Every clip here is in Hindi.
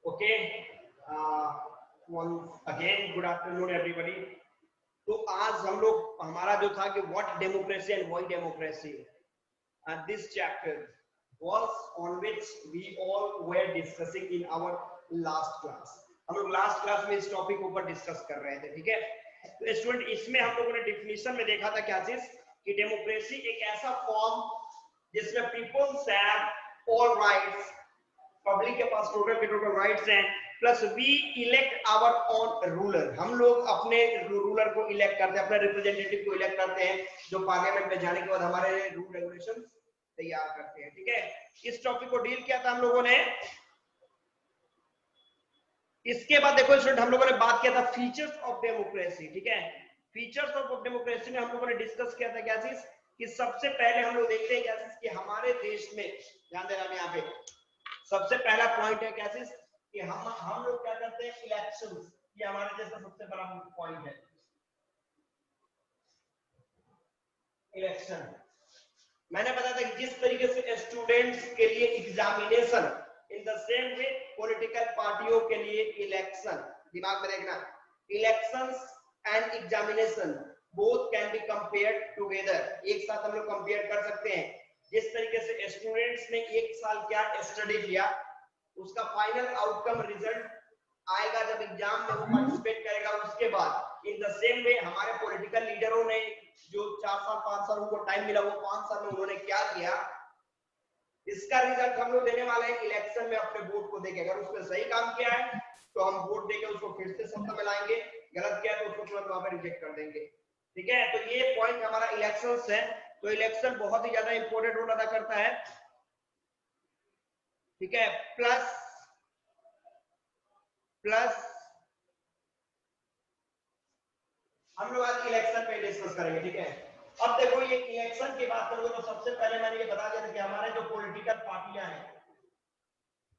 Okay, once again good afternoon everybody. तो आज हम लोग हमारा जो था कि what democracy and why democracy, this chapter was on which we all were discussing in our last class. हम लोग लास्ट क्लास में इस टॉपिक के ऊपर डिस्कस कर रहे थे, ठीक है। तो स्टूडेंट, इसमें हम लोगों ने डिफिनेशन में देखा था क्या चीज, कि डेमोक्रेसी एक ऐसा फॉर्म जिसमें peoples have all rights, public के पास टोटल के टोटल राइट्स हैं, plus we elect our own ruler, हम लोग अपने रूलर को इलेक्ट करते हैं, अपने रिप्रेजेंटेटिव को इलेक्ट करते हैं, जो पार्लियामेंट में जाने के बाद हमारे रूल रेगुलेशन तैयार करते हैं, ठीक है। इस टॉपिक को डील किया था हम लोगों ने। इसके बाद देखो स्टूडेंट, हम लोगों ने बात किया था फीचर्स ऑफ डेमोक्रेसी, ठीक है। फीचर्स ऑफ डेमोक्रेसी में हम लोगों ने डिस्कस किया था क्या चीज, कि सबसे पहले हम लोग देखते हैं क्या चीज, कि हमारे देश में, ध्यान देना यहाँ पे सबसे पहला पॉइंट है क्या चीज, कि हम लोग क्या करते हैं, इलेक्शंस। ये हमारे देश का सबसे बड़ा पॉइंट है, इलेक्शन। मैंने बताया था कि जिस तरीके से स्टूडेंट्स के लिए examination, in the same way political पार्टियों के लिए इलेक्शन, दिमाग में देखना, elections and examination both can be compared together, एक साथ हम लोग कंपेयर कर सकते हैं। जिस तरीके से स्टूडेंट्स ने एक साल क्या स्टडी किया, उसका फाइनल आउटकम रिजल्ट आएगा जब एग्जाम में वो पार्टिसिपेट करेगा, उसके बाद इन द सेम वे हमारे पॉलिटिकल लीडरों ने जो 4 साल 5 साल उनको टाइम मिला, वो 5 साल में उन्होंने क्या किया, इसका रिजल्ट हम लोग देने वाले हैं इलेक्शन में अपने वोट को देके। अगर उसने सही काम किया है तो हम वोट देके उसको फिर से सत्ता में लाएंगे, गलत किया तो उसको तुरंत वहां पे रिजेक्ट कर देंगे, ठीक है। तो ये पॉइंट हमारा इलेक्शंस है। तो इलेक्शन बहुत ही ज्यादा इंपॉर्टेंट रोल अदा करता है, ठीक है। प्लस हम लोग आज इलेक्शन पे डिस्कस करेंगे, ठीक है। अब देखो, ये इलेक्शन की बात करोगे तो सबसे पहले मैंने ये बता दिया था कि हमारे जो पॉलिटिकल पार्टियां हैं,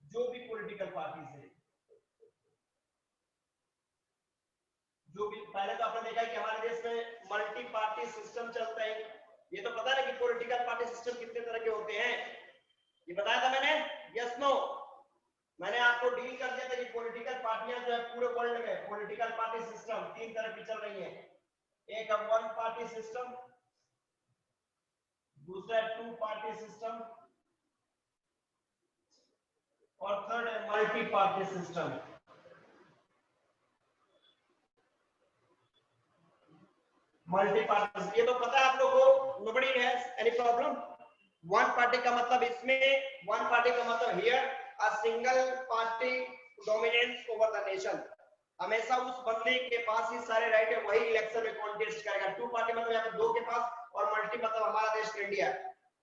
जो भी पॉलिटिकल पार्टीज है, जो भी, पहले तो आपने देखा कि हमारे देश में मल्टी पार्टी सिस्टम चलता है। ये तो पता है कि पॉलिटिकल पार्टी सिस्टम कितने तरह के होते हैं, ये बताया था मैंने, यस नो। मैंने आपको डील कर दिया था कि पॉलिटिकल पार्टियां जो है पूरे वर्ल्ड में, पॉलिटिकल पार्टी सिस्टम 3 तरह की चल रही है। एक है वन पार्टी सिस्टम, दूसरा है 2 पार्टी सिस्टम, और थर्ड है multi party system. Multi party, ये तो पता है आप लोगों को, nobody has any problem. One party का मतलब, इसमें वन पार्टी का मतलब here a single party dominance over the nation, हमेशा उस बंदे के पास ही सारे राइट है, वही इलेक्शन में कॉन्टेस्ट करेगा। 2 पार्टी मतलब यहाँ पे 2 के पास, और मल्टी मतलब हमारा देश इंडिया,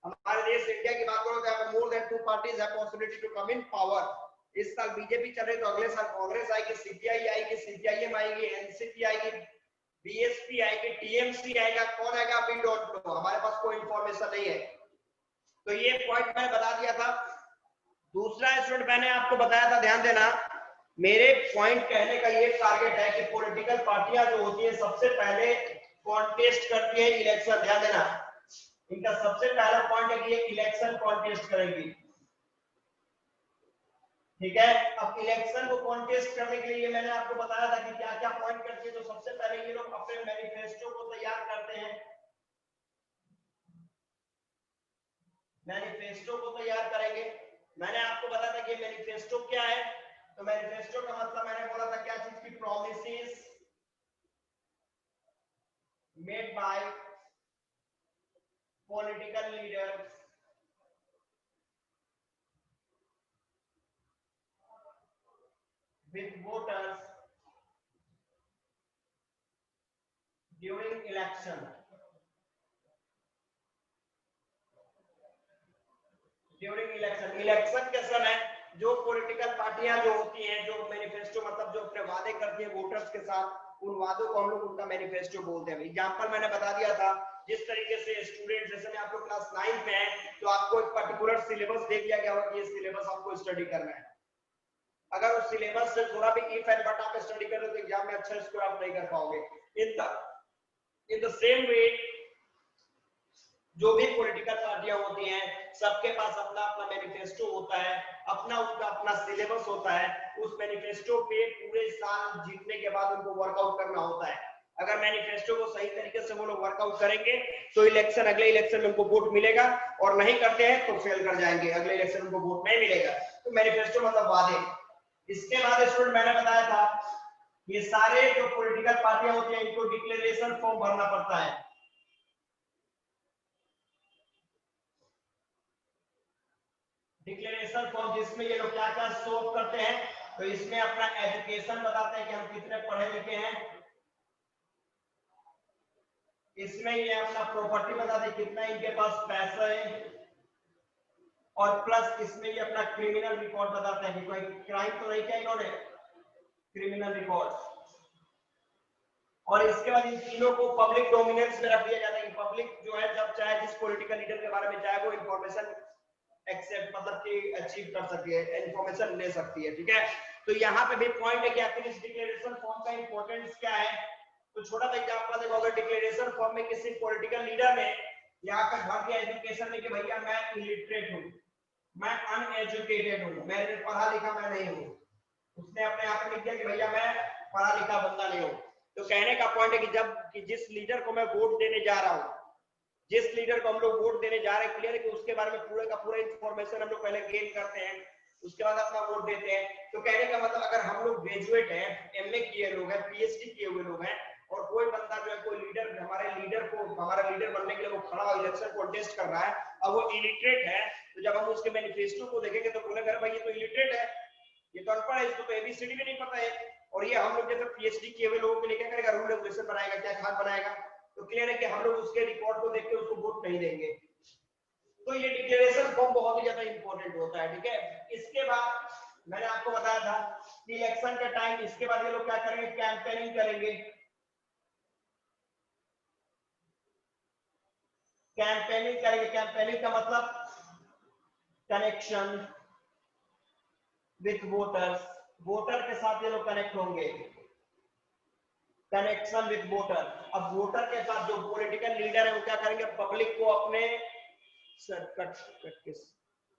हमारे देश इंडिया की बात करो तो यहाँ पे more than 2 parties have possibility to come in power. इस साल बीजेपी चल रही तो अगले साल कांग्रेस आएगी, सीपीआई आएगी, सीपीआईएम आएगी, एनसीपी आएगी, बीएसपी आएगी, टीएमसी आएगा, कौन आएगा वी डोंट नो, हमारे पास कोई इंफॉर्मेशन नहीं है। तो ये पॉइंट मैंने बता दिया था। दूसरा स्टूडेंट, मैंने आपको बताया था, ध्यान देना, मेरे पॉइंट कहने का ये टारगेट है कि पॉलिटिकल पार्टियां जो होती है सबसे पहले कॉन्टेस्ट करती है इलेक्शन, ध्यान देना, इनका सबसे पहला पॉइंट है कि ये इलेक्शन कॉन्टेस्ट करेंगी, ठीक है। अब इलेक्शन को कॉन्टेस्ट करने के लिए मैंने आपको बताया था कि क्या क्या पॉइंट करते हैं। तो सबसे पहले ये लोग अपने मैनिफेस्टो को तैयार करते हैं, मैनिफेस्टो को तैयार करेंगे। मैंने आपको बताया था कि मैनिफेस्टो क्या है, तो मैनिफेस्टो का मतलब मैंने बोला था क्या चीज की, promises made by political leaders with voters during election, election के समय जो पॉलिटिकल पार्टियां जो होती हैं, जो मैनिफेस्टो मतलब जो अपने वादे करती हैं वोटर्स के साथ, उन वादों को हम लोग उनका मैनिफेस्टो बोलते हैं। एग्जांपल मैंने बता दिया था, जिस तरीके से स्टूडेंट, जैसे में आप लोग क्लास 9 में है तो आपको एक पर्टिकुलर सिलेबस दे दिया गया होगा कि ये सिलेबस आपको स्टडी करना है। अगर उस सिलेबस से थोड़ा भी इफ एंड बट आप स्टडी कर रहे हो तो एग्जाम में अच्छा स्कोर आप नहीं कर पाओगे। इन द सेम वे जो भी पॉलिटिकल पार्टियां होती हैं सबके पास अपना अपना मैनिफेस्टो होता है, अपना उनका अपना सिलेबस होता है। उस मैनिफेस्टो पे पूरे साल जीतने के बाद उनको वर्कआउट करना होता है। अगर मैनिफेस्टो को सही तरीके से वो लोग वर्कआउट करेंगे तो इलेक्शन, अगले इलेक्शन में उनको वोट मिलेगा, और नहीं करते हैं तो फेल कर जाएंगे, अगले इलेक्शन में उनको वोट नहीं मिलेगा। तो मैनिफेस्टो मतलब वादे। इसके बाद स्टूडेंट मैंने बताया था ये सारे जो पॉलिटिकल पार्टियां होती हैं इनको डिक्लेरेशन फॉर्म भरना पड़ता है। डिक्लेरेशन फॉर्म जिसमें ये लोग क्या क्या शो करते हैं, तो इसमें अपना एजुकेशन बताते हैं कि हम कितने पढ़े लिखे हैं, इसमें ये अपना प्रॉपर्टी बताते हैं कितना इनके पास पैसा है, और प्लस इसमें ये अपना क्रिमिनल रिकॉर्ड बताते हैं कि कोई क्राइम तो नहीं किया इन्होंने, क्रिमिनल रिकॉर्ड। और इसके बाद इन तीनों को पब्लिक डोमिनेंस में रख दिया जाता है। पब्लिक जो है जब चाहे जिस पॉलिटिकल लीडर के बारे में चाहे वो इंफॉर्मेशन एक्सेप्ट मतलब कि अचीव कर सकती है, इंफॉर्मेशन ले सकती है, ठीक है। तो यहाँ पे भी पॉइंट है कि आखिर इस डिक्लेरेशन फॉर्म का इंपॉर्टेंस क्या है। तो छोटा सा एग्जांपल देखो, अगर डिक्लेरेशन फॉर्म में किसी पॉलिटिकल लीडर ने यहाँ पे भर दिया एजुकेशन में कि भैया मैं इलिटरेट हूँ, मैं अनएजुकेटेड हूँ, मैं पढ़ा लिखा मैं नहीं हूँ, उसने अपने आप में लिख दिया कि भैया मैं पढ़ा लिखा बंदा नहीं हूँ। तो कहने का पॉइंट है कि जब कि जिस लीडर को मैं वोट देने जा रहा हूँ, जिस लीडर को हम लोग वोट देने जा रहे हैं, क्लियर है कि उसके बारे में पूरे का पूरा इंफॉर्मेशन हम लोग पहले गेन करते हैं, उसके बाद अपना वोट देते हैं। तो कहने का मतलब अगर हम लोग ग्रेजुएट हैं, एमए किए लोग हैं, पीएचडी किए हुए लोग हैं, और कोई बंदा जो है कोई लीडर हमारा लीडर बनने के लिए वो खड़ा हुआ इलेक्शन कॉन्टेस्ट कर रहा है, अब वो इलिटरेट है, तो जब हम उसके मैनिफेस्टो को देखेंगे तो बोलेंगे भाई ये तो इलिटरेट है, ये तो अनपढ़ है, इसको तो एबीसीडी भी नहीं पता है। और ये हम लोग जैसे पीएचडी किए हुए लोगों के लिए क्या करेगा, रूल रेगुलेशन बनाएगा, क्या खाद बनाएगा। तो क्लियर है कि हम लोग उसके रिकॉर्ड को देख के उसको वोट नहीं देंगे। तो ये डिक्लेरेशन फॉर्म बहुत ही ज्यादा इंपॉर्टेंट होता है, ठीक है। इसके बाद मैंने आपको बताया था कि इलेक्शन के टाइम इसके बाद ये लोग क्या करेंगे, कैंपेनिंग करेंगे। कैंपेनिंग करेंगे, कैंपेनिंग का मतलब कनेक्शन विथ वोटर्स, वोटर के साथ ये लोग कनेक्ट होंगे, कनेक्शन विद वोटर। अब वोटर के साथ जो पॉलिटिकल लीडर है वो क्या करेंगे, पब्लिक को अपने कट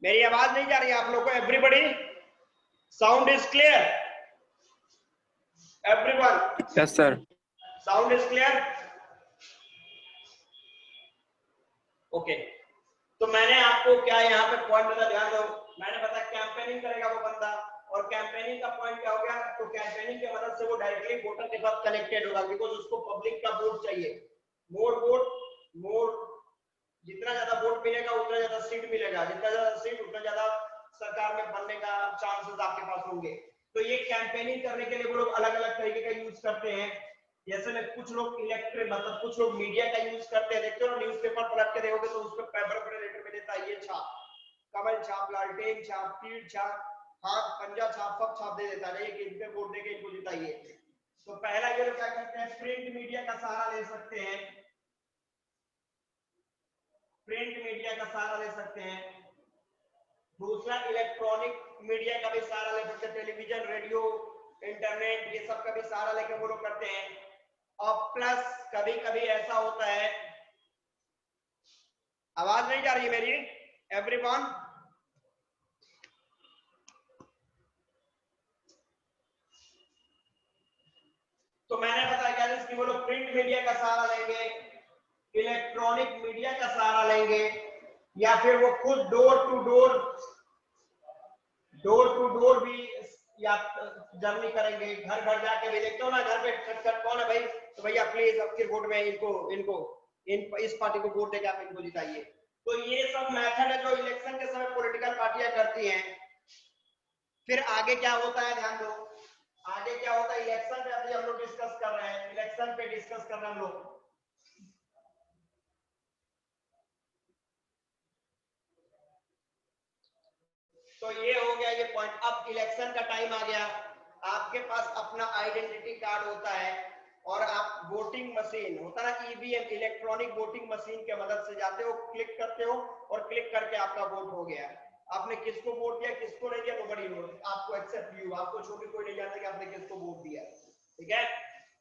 मेरी आवाज नहीं जा रही है आप लोग को? Everybody sound is clear? Everyone? Yes sir. Sound is clear? Okay. तो मैंने आपको क्या यहाँ पे पॉइंट बता, ध्यान दो, मैंने बताया कैंपेनिंग करेगा वो बंदा, और कैंपेनिंग का पॉइंट क्या हो गया, तो कैंपेनिंग की मदद से वो डायरेक्टली वोटर के साथ कनेक्टेड होगा, बिकॉज उसको पब्लिक का वोट चाहिए। मोर वोट मोर, जितना ज्यादा वोट मिलेगा उतना ज्यादा सीट मिलेगा, जितना ज्यादा सीट उतना ज्यादा सरकार में बनने का चांसेस आपके पास होंगे। तो ये कैंपेनिंग करने के लिए वो लोग अलग अलग तरीके का यूज करते हैं। जैसे में कुछ लोग इलेक्ट्रिक मतलब कुछ लोग मीडिया का यूज करते हैं, देखते हो ना न्यूज़पेपर पलट के देखोगे तो उसमें पेपर बड़े लेटर में देता है ये छाप, कमल छाप, लालटेन छाप, तीर छाप, हाथ पंजा छाप, सब छाप दे देता है कि इनके वोट देके इनको जिताइए। तो पहला ये लोग क्या करते हैं, प्रिंट मीडिया का सहारा ले सकते हैं, प्रिंट मीडिया का सहारा ले सकते हैं। दूसरा इलेक्ट्रॉनिक मीडिया का भी सहारा ले सकते हैं, टेलीविजन, रेडियो, इंटरनेट, ये सब का भी सहारा लेकर वो लोग करते हैं। और प्लस कभी कभी ऐसा होता है, आवाज नहीं जा रही मेरी एवरीवन? तो मैंने बताया क्या कि वो लोग प्रिंट मीडिया का सहारा लेंगे, इलेक्ट्रॉनिक मीडिया का सहारा लेंगे, या फिर वो खुद डोर टू डोर भी या जर्नी करेंगे, घर घर जाके भी, देखते हो ना घर पे खट कौन है भाई, तो भैया प्लीज अब के वोट में इस पार्टी को वोट देके आप इनको जिताइए। तो ये सब मेथड है जो इलेक्शन के समय पॉलिटिकल पार्टियां करती हैं। फिर आगे क्या होता है, ध्यान दो, आगे क्या होता है, इलेक्शन पे अभी हम लोग डिस्कस कर रहे हैं, इलेक्शन पे डिस्कस कर रहे हैं हम लोग। तो ये हो गया ये पॉइंट। अब इलेक्शन का टाइम आ गया, आपके पास अपना आइडेंटिटी कार्ड होता है, और आप वोटिंग मशीन होता है ना, ईवीएम, इलेक्ट्रॉनिक वोटिंग मशीन के मदद से जाते हो, क्लिक करते हो, और क्लिक करके आपका वोट हो गया। आपने किसको वोट दिया किसको नहीं दिया तो बड़ी नोट, आपको एक्सेप्ट यू, आपको छोड़ कोई नहीं जानता कि आपने किसको वोट दिया, ठीक है।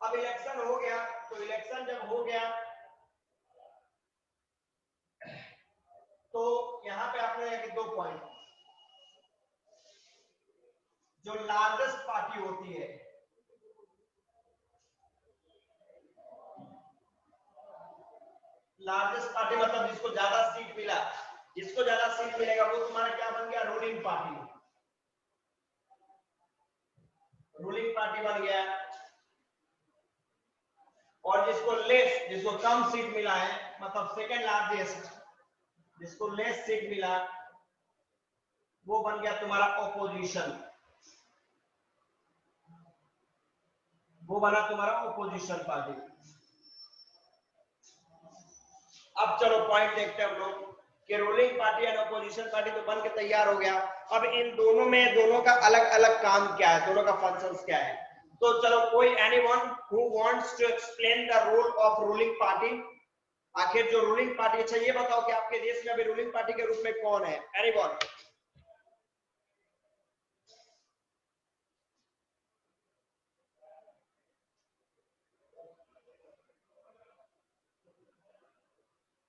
अब इलेक्शन हो गया, तो इलेक्शन जब हो गया तो यहाँ पे आपने 2 पॉइंट, जो लार्जेस्ट पार्टी होती है, लार्जेस्ट पार्टी मतलब जिसको ज्यादा सीट मिला, जिसको ज्यादा सीट मिलेगा वो तुम्हारा क्या बन गया, रूलिंग पार्टी, रूलिंग पार्टी बन गया। और जिसको लेस, जिसको कम सीट मिला है, मतलब सेकंड लार्जेस्ट, जिसको लेस सीट मिला, वो बन गया तुम्हारा ऑपोजिशन, वो बना तुम्हारा ऑपोजिशन पार्टी। अब चलो पॉइंट देखते हैं हम लोग कि ruling party and opposition party तो बन के तैयार हो गया। अब इन दोनों में, दोनों का अलग अलग काम क्या है, दोनों का फंक्शंस क्या है। तो चलो कोई anyone who wants to explain the role of ruling party, आखिर जो रूलिंग पार्टी, अच्छा ये बताओ कि आपके देश में अभी रूलिंग पार्टी के रूप में कौन है, एनीवन?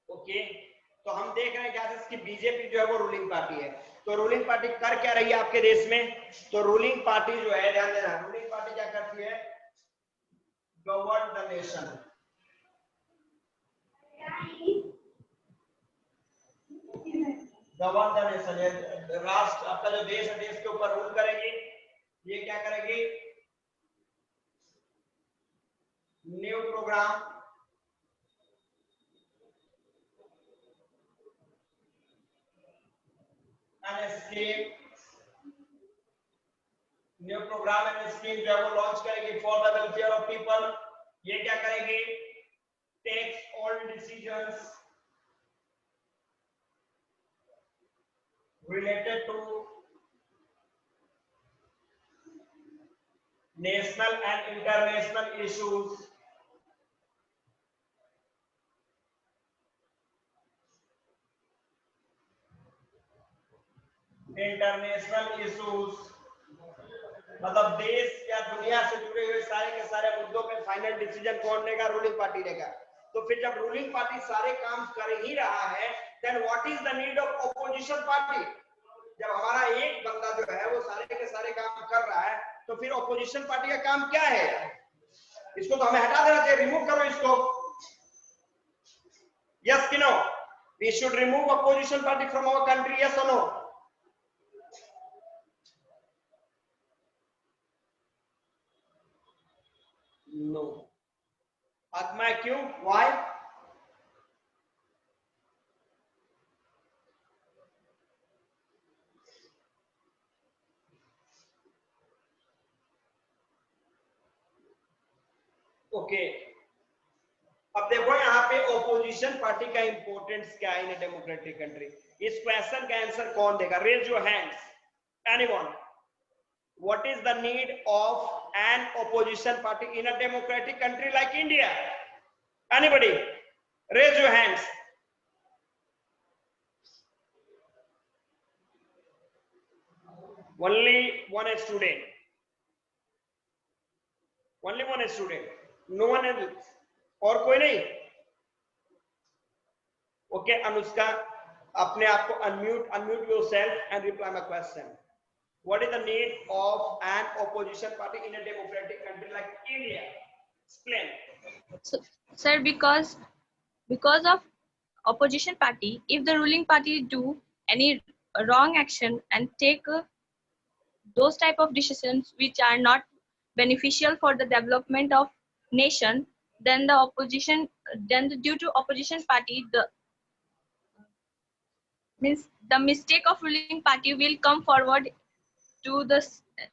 ओके, तो हम देख रहे हैं क्या कि बीजेपी जो है वो रूलिंग पार्टी है। तो रूलिंग पार्टी कर क्या रही है आपके देश में? तो रूलिंग पार्टी जो है, ध्यान देना, रूलिंग पार्टी क्या करती है, govern the nation, govern the nation, राष्ट्र, आपका जो देश है, देश के ऊपर रूल करेगी। ये क्या करेगी, new programme and scheme, new programme and scheme जो है वो लॉन्च करेगी for the welfare of people. ये क्या करेगी, takes all decisions related to national and international issues, international issues मतलब देश या दुनिया से जुड़े हुए सारे के सारे मुद्दों पे फाइनल डिसीजन कौन लेगा, रूलिंग पार्टी लेगा। तो फिर जब रूलिंग पार्टी सारे काम कर ही रहा है, then what is the need of opposition party? जब हमारा एक बंदा जो है वो सारे के सारे काम कर रहा है, तो फिर ऑपोजिशन पार्टी का काम क्या है? इसको तो हमें हटा देना चाहिए, रिमूव करो इसको। यस कि no, we should remove opposition party from our country, yes और नो? नो। आत्मा क्यों, व्हाई? ओके, अब देखो यहाँ पे ऑपोजिशन पार्टी का इंपॉर्टेंस क्या है इन डेमोक्रेटिक कंट्री। इस क्वेश्चन का आंसर कौन देगा, raise your hands, anyone. What is the need of an opposition party in a democratic country like India? Anybody? Raise your hands. Only one student. Only one student. No one else. और कोई नहीं? Okay, अनुष्का, अपने आप को unmute yourself and reply my question. What is the need of an opposition party in a democratic country like India? Explain. So, sir, because of opposition party, if the ruling party do any wrong action and take those type of decisions which are not beneficial for the development of nation, then due to opposition party, the means the mistake of ruling party will come forward to the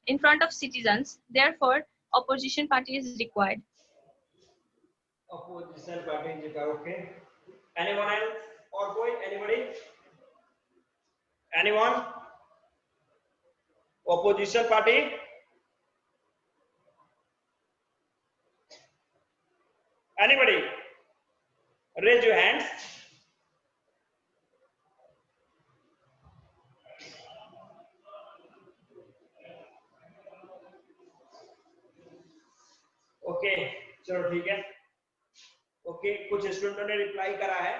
in front of citizens. Therefore, opposition party is required. Opposition party is required. Okay. Anyone else? Or कोई? Anybody? Anyone? Opposition party? Anybody? Raise your hands. Okay, चलो ठीक है। ओके, कुछ स्टूडेंटों ने रिप्लाई करा है,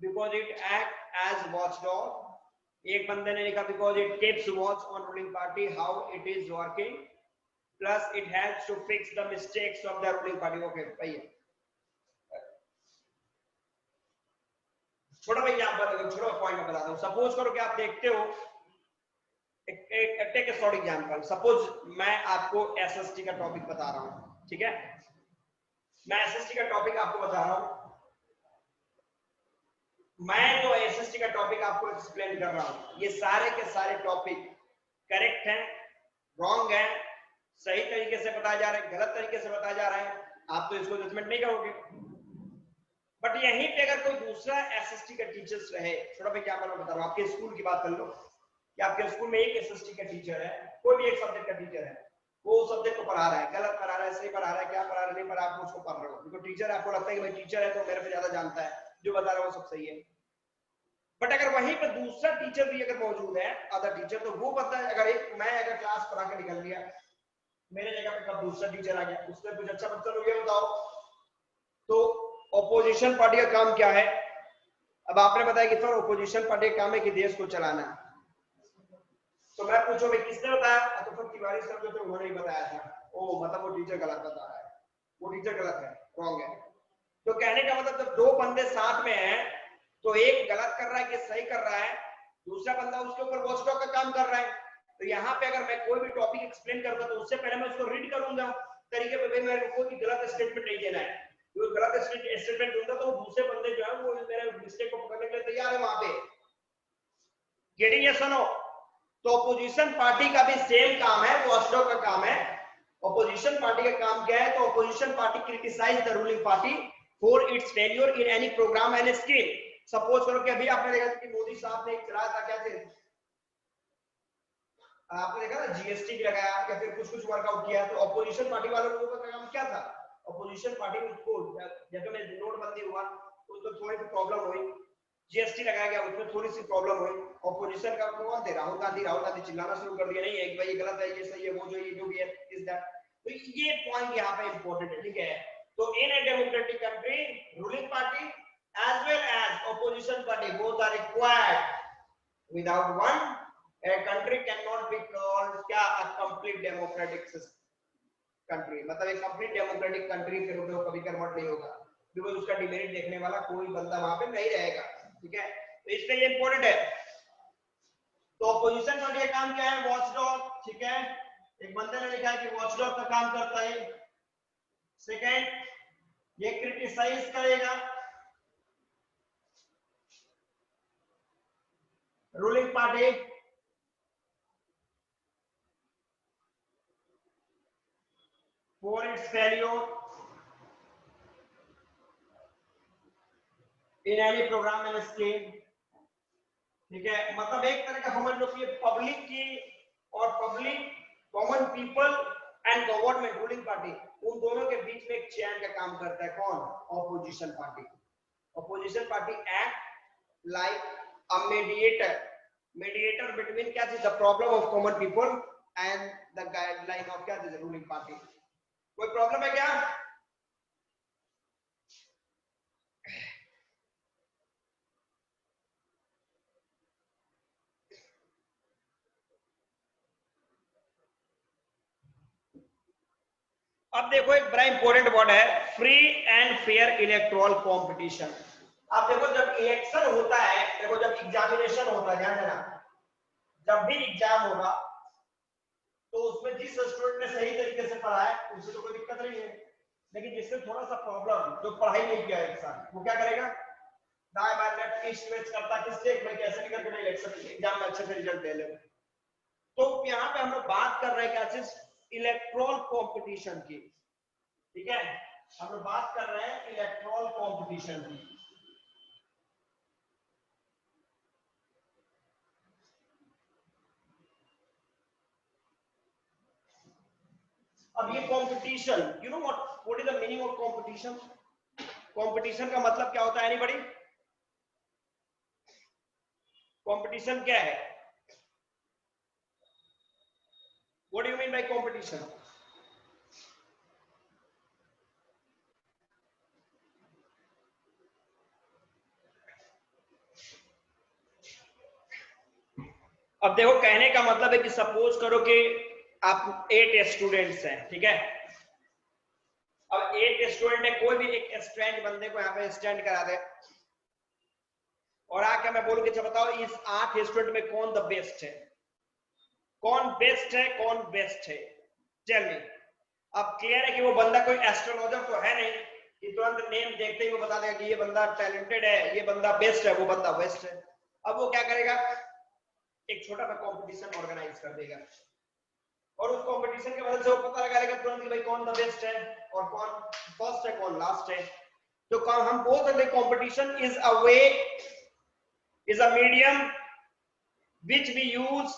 because it act as watchdog. एक बंदे ने लिखा because it keeps watch on ruling party how it is working plus it helps to fix the mistakes of the ruling party. Okay सही है। छोटा भाई यहाँ छोटा पॉइंट में बताता हूँ। सपोज करो कि आप देखते हो take a short example. Suppose मैं आपको एसएसटी का टॉपिक बता रहा हूँ, ठीक है, मैं एसएसटी का टॉपिक आपको बता रहा हूँ। मैं जो एसएसटी का टॉपिक आपको एक्सप्लेन कर रहा हूँ, ये सारे के सारे टॉपिक करेक्ट हैं, रॉन्ग हैं, सही तरीके से बताया जा रहा है, गलत तरीके से बताया जा रहा है, आप तो इसको जजमेंट नहीं करोगे। बट यहीं पे अगर कोई दूसरा एसएसटी का टीचर्स रहे, छोटा भाई क्या मैं बता रहा हूँ, आपके स्कूल की बात कर लो कि आपके स्कूल में एक एसएसटी का टीचर है, कोई भी एक सब्जेक्ट का टीचर है, वो सब्जेक्ट को पढ़ा रहा है, गलत पढ़ा रहा है, सही पढ़ा रहा है, क्या पढ़ा रहा है, नहीं पढ़ा, आप उसको पढ़ रहे हो, क्योंकि टीचर आपको लगता है कि भाई टीचर है तो मेरे से ज्यादा जानता है, जो बता रहा है वो सब सही है। बट अगर वहीं पे दूसरा टीचर भी अगर मौजूद है, अदर टीचर, तो वो पता है, अगर मैं अगर क्लास पढ़ा के निकल गया, मेरे जगह पे कब दूसरा टीचर आ गया, उसने कुछ अच्छा बच्चा लोग, ये बताओ तो ऑपोजिशन पार्टी का काम क्या है? अब आपने बताया कि सर ऑपोजिशन पार्टी का काम है कि देश को चलाना, तो मैं पूछूं भाई किसने बताया? तो फिर तिवारी सर जो थे उन्होंने ही बताया था। ओ मतलब वो टीचर गलत बता रहा है, वो टीचर गलत है, रॉन्ग है। तो कहने का मतलब जब दो बंदे साथ में हैं तो एक गलत कर रहा है कि सही कर रहा है, दूसरा बंदा उसके ऊपर वॉचडॉग का काम कर रहा है। तो यहाँ पे अगर मैं कोई भी टॉपिक एक्सप्लेन करता तो उससे पहले मैं उसको रीड करूंगा तरीके पे, भाई मेरे को कोई गलत स्टेटमेंट नहीं देना है, जो गलत स्टेटमेंट दूंगा तो दूसरे बंदे जो है वो मेरे मिस्टेक को पकड़ने के लिए तैयार है वहां पे। गेटिंग यस और नो? तो ऑपोजिशन पार्टी का भी सेम काम है, वॉचडॉग का काम है। ऑपोजिशन पार्टी का काम क्या है? तो opposition party criticise the ruling party for its failure in any programme and scheme. Suppose करो कि अभी आपने देखा कि मोदी साहब ने एक चलाया था, क्या थे आपने देखा ना, जीएसटी लगाया या फिर कुछ कुछ वर्कआउट किया, तो ऑपोजिशन पार्टी वालों लोगों का काम क्या था? ऑपोजिशन पार्टी उसको जब में नोटबंदी हुआ उसको थोड़ी सी प्रॉब्लम हुई, जीएसटी लगाया गया उसमें थोड़ी सी प्रॉब्लम हुई, ऑपोजिशन का कौन थे? राहुल गांधी चिल्लाना शुरू कर दिया, नहीं है भाई ये गलत है, ये सही है, वो जो ये जो भी है इज दैट। तो ये पॉइंट यहाँ पे इंपॉर्टेंट है, ठीक है। तो in a democratic country ruling party as well as opposition party both are required, without one a country cannot be called क्या a complete democratic country, मतलब एक complete democratic country के रूप में वो कभी कन्वर्ट नहीं होगा, बिकॉज़ उसका डिमेरिट देखने वाला कोई बंदा वहां पे नहीं रहेगा, ठीक है। तो इसलिए ये इंपॉर्टेंट है। तो ऑपोजिशन पार्टी का काम क्या है? वॉचडॉग, ठीक है। एक बंदे ने लिखा है कि वॉचडॉग का काम करता है। सेकंड, ये क्रिटिसाइज करेगा ruling party for its failure in any program and scheme, ठीक है। मतलब एक तरह का समझ लो कि पब्लिक की और public common people and government ruling party, उन दोनों के बीच में एक चैन का काम करता है। कौन? Opposition party. Opposition party act like a mediator, mediator between क्या चीज? The problem of common people and the guideline of क्या चीज? Ruling party. कोई प्रॉब्लम है क्या? अब देखो एक बड़ा इंपॉर्टेंट वर्ड है, free and fair electoral competition. आप देखो जब इलेक्शन होता है, देखो जब एग्जामिनेशन होता है, ध्यान देना, जब भी एग्जाम होगा तो उसमें जिस स्टूडेंट ने सही तरीके से पढ़ा है उसे तो कोई दिक्कत नहीं है, लेकिन जिससे थोड़ा सा प्रॉब्लम, जो पढ़ाई नहीं किया एक साल, वो क्या करेगा? दाएं बाएं लेफ्ट ईस्ट वेस्ट करता, किससे मैं कैसे भी करके मैं इलेक्शन एग्जाम में अच्छे से रिजल्ट दे ले। तो यहाँ पे हम लोग बात कर रहे हैं क्या चीज? इलेक्टोरल कंपटीशन की, ठीक है। हम लोग बात कर रहे हैं इलेक्टोरल कंपटीशन की। अब ये competition, you know what is the meaning of competition? Competition का मतलब क्या होता है? एनीबॉडी? कंपटीशन क्या है? What do you mean bye competition? अब देखो कहने का मतलब है कि सपोज करो कि आप 8 स्टूडेंट्स हैं, ठीक है। अब 8 स्टूडेंट है, कोई भी एक स्टूडेंट बंदे को यहाँ पे स्टैंड करा दे और आके मैं बोलूँ कि अच्छा बताओ इस 8 स्टूडेंट में कौन द बेस्ट है, कौन बेस्ट है, कौन बेस्ट है, चलिए। अब क्लियर है कि वो बंदा कोई एस्ट्रोलॉजर तो है नहीं कि तुरंत नेम देखते ही वो बता देगा कि ये बंदा टैलेंटेड है, ये बंदा बेस्ट है, वो बंदा बेस्ट है। अब वो क्या करेगा, एक छोटा सा कंपटीशन ऑर्गेनाइज कर देगा और उस कंपटीशन की वजह से वो पता लगा लेगा तुरंत कि भाई कौन द बेस्ट है और कौन फर्स्ट है, कौन लास्ट है। तो हम बोल सकते हैं competition is a way, is a medium which we use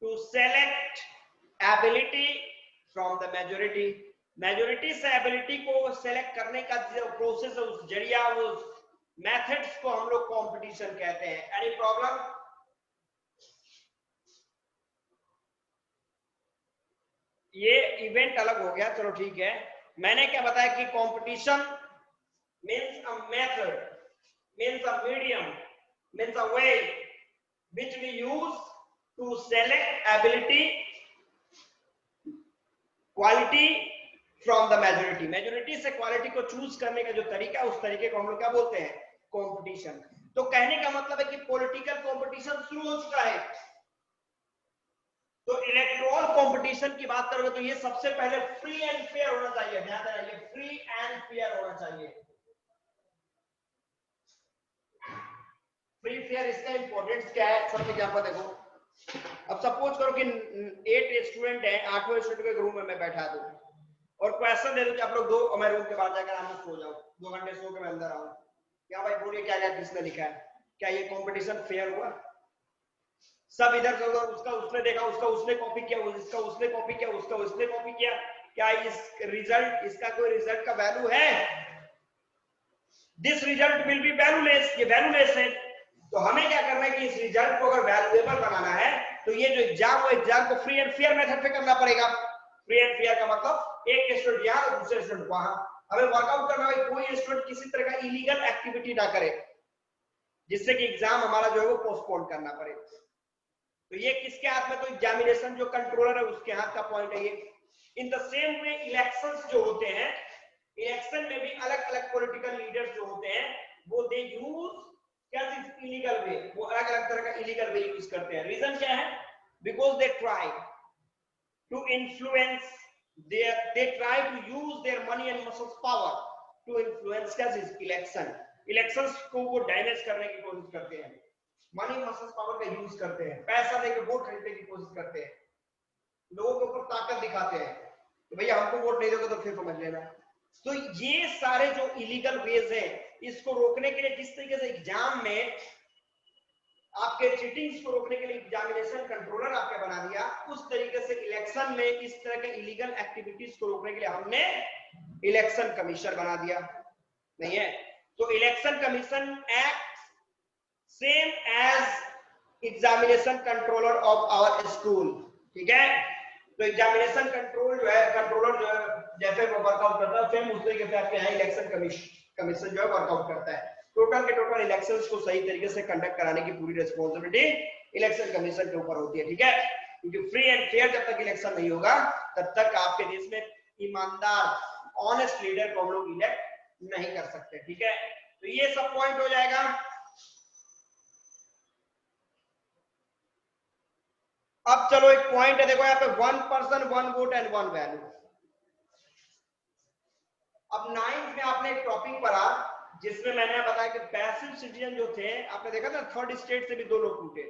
to select ability from the majority। Majority से एबिलिटी को सेलेक्ट करने का जो प्रोसेस है, उस जरिया, उस मेथड्स को हम लोग कंपटीशन कहते हैं। Any problem? ये इवेंट अलग हो गया, चलो ठीक है। मैंने क्या बताया कि competition means a method, means a medium, means a way which we use to select ability, quality from the majority। Majority से क्वालिटी को चूज करने का जो तरीका है, उस तरीके को हम लोग क्या बोलते हैं, कंपटीशन। तो कहने का मतलब है कि पॉलिटिकल कंपटीशन शुरू हो चुका है। तो इलेक्टोरल कंपटीशन की बात करोगे तो ये सबसे पहले फ्री एंड फेयर होना चाहिए, ध्यान देना, ये फ्री एंड फेयर होना चाहिए। फ्री फेयर, इसका इंपॉर्टेंस क्या है, सर एग्जांपल देखो। अब सपोज करो कि 8 स्टूडेंट है, 8वें स्टूडेंट को एक रूम में मैं बैठा दूं और क्वेश्चन दे दूं कि आप लोग 2 मैं रूम के बाहर जाकर आराम से सो जाओ, 2 घंटे सो के मैं अंदर आऊं। क्या भाई बोलिए क्या क्या किसने लिखा है, क्या ये कंपटीशन फेयर हुआ? सब इधर से उधर, उसका उसने देखा, उसका उसने कॉपी किया, उसका उसने कॉपी किया, उसका उसने कॉपी किया। क्या इस रिजल्ट, इसका कोई रिजल्ट का वैल्यू है? This result will be valueless, ये वैल्यूलेस है। तो हमें क्या करना है कि इस रिजल्ट को अगर वैल्यूएबल बनाना है तो ये जो एग्जाम, वो एग्जाम को फ्री एंड फेयर मेथड पे करना पड़ेगा। फ्री एंड फेयर का मतलब एक स्टूडेंट यहाँ और दूसरे स्टूडेंट वहां। हमें वर्कआउट करना है कोई स्टूडेंट किसी तरह का इलीगल एक्टिविटी ना करे जिससे कि एग्जाम हमारा जो है वो पोस्टपोन करना पड़े। तो ये किसके हाथ में, तो एग्जामिनेशन जो कंट्रोलर है उसके हाथ का पॉइंट है ये। In the same way elections जो होते हैं, इलेक्शन में भी अलग अलग पॉलिटिकल लीडर्स जो होते हैं वो दे यूज क्या चीज, इलीगल वे, वो अलग अलग तरह का इलीगल वे यूज करते हैं। रीजन क्या है? Because they try to influence, they try to use their money and muscle power to influence क्या चीज, इलेक्शन। इलेक्शंस को वो डैमेज करने की कोशिश करते हैं, मनी मसल पावर का यूज करते हैं, पैसा देकर वोट खरीदने की कोशिश करते हैं, लोगों के ऊपर ताकत दिखाते हैं कि भैया हमको वोट नहीं दोगे तो फिर समझ लेना। तो ये सारे जो इलीगल वेज हैं, इसको रोकने के लिए जिस तरीके से एग्जाम में आपके चीटिंग्स को रोकने के लिए एग्जामिनेशन कंट्रोलर आपने बना दिया, उस तरीके से इलेक्शन में इस तरह के इलीगल एक्टिविटीज को रोकने के लिए हमने इलेक्शन कमीशन बना दिया, नहीं है? तो election commission act same as examination controller of our school, ठीक है? तो एग्जामिनेशन कंट्रोल जो है, कंट्रोलर जो है जैसे वो वर्कआउट करता है, सेम उस तरीके से आपके यहाँ इलेक्शन कमीशन जो है वर्कआउट करता है। टोटल के टोटल इलेक्शंस को सही तरीके से कंडक्ट कराने की पूरी रिस्पॉन्सिबिलिटी इलेक्शन कमीशन के ऊपर होती है, ठीक है? क्योंकि फ्री एंड फेयर जब तक इलेक्शन नहीं होगा तब तक आपके देश में ईमानदार ऑनेस्ट लीडर को हम लोग इलेक्ट नहीं कर सकते, ठीक है? तो ये सब पॉइंट हो जाएगा। अब चलो एक पॉइंट है, देखो यहाँ पे 1 पर्सन 1 वोट एंड 1 वैल्यू। अब 9th में आपने एक टॉपिक पढ़ा जिसमें मैंने बताया कि पैसिव सिटीजन जो थे, आपने देखा था 3rd स्टेट से भी 2 लोग टूटे,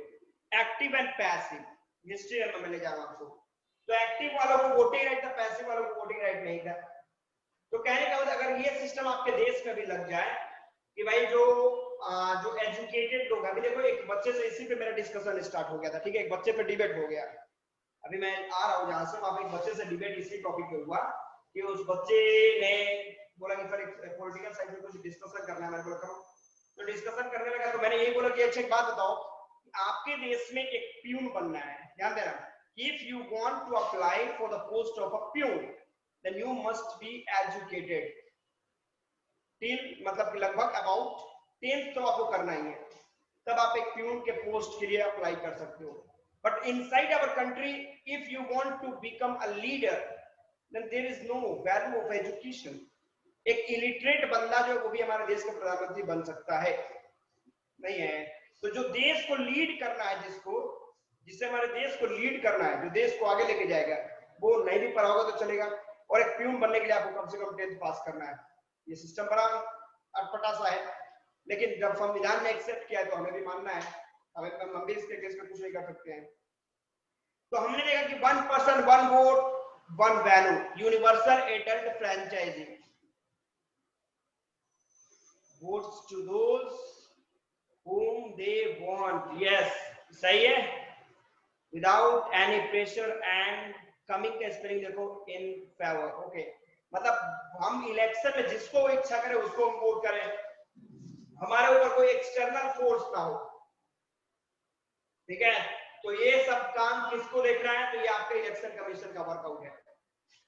एक्टिव एंड पैसिव। हिस्ट्री में मैं ले जा रहा हूं आपको। तो एक्टिव वालों को वोटिंग राइट था, पैसिव वालों को वोटिंग राइट नहीं था। तो कहने का मतलब अगर ये सिस्टम आपके देश में भी लग जाए कि भाई जो एजुकेटेड लोग, अभी देखो एक बच्चे से इसी पे मेरा डिस्कशन स्टार्ट हो गया था, ठीक है? एक बच्चे पे डिबेट हो गया। अभी मैं आ रहा हूँ जहां से, वहां पे एक बच्चे से डिबेट इसी टॉपिक पे हुआ कि उस बच्चे ने बोला कि सर एक पॉलिटिकल साइड में कुछ डिस्कशन करना है। मैंने बोला करो। तो डिस्कशन करने लगा तो मैंने यही बोला कि अच्छा एक बात बताओ, आपके देश में एक प्यून बनना है, ध्यान देना, if you want to apply for the post of a peon then you must be educated till, मतलब कि लगभग अबाउट 10th तो आपको करना ही है। तब आप एक प्यून के पोस्ट के लिए अप्लाई कर सकते हो। But inside our country if you want to become a leader then there is no value of education. एक इलिटरेट बंदा जो वो भी हमारे देश का प्रधानमंत्री बन सकता है नहीं है। तो जो देश को लीड करना है, जिससे हमारे देश को लीड करना है, जो देश को आगे लेके जाएगा, वो नहीं भी पढ़ा होगा तो चलेगा। और एक प्यून बनने के लिए आपको कम से कम 10th पास करना है। ये सिस्टम बड़ा अटपटा सा है, लेकिन जब संविधान ने एक्सेप्ट किया है तो हमें भी मानना है। हम भी इसके केस में कुछ नहीं कर सकते हैं। तो हमने देखा कि 1 person 1 vote 1 value, universal adult franchising, votes to those whom they want. Yes, सही है, without any pressure and coming का स्पेलिंग देखो in favor. ओके, मतलब हम इलेक्शन में जिसको इच्छा करें उसको हम वोट करें, हमारे ऊपर कोई एक्सटर्नल फोर्स ना हो। ठीक है, तो ये सब काम किसको देख रहा है? तो ये आपके इलेक्शन कमीशन का वर्कआउट है।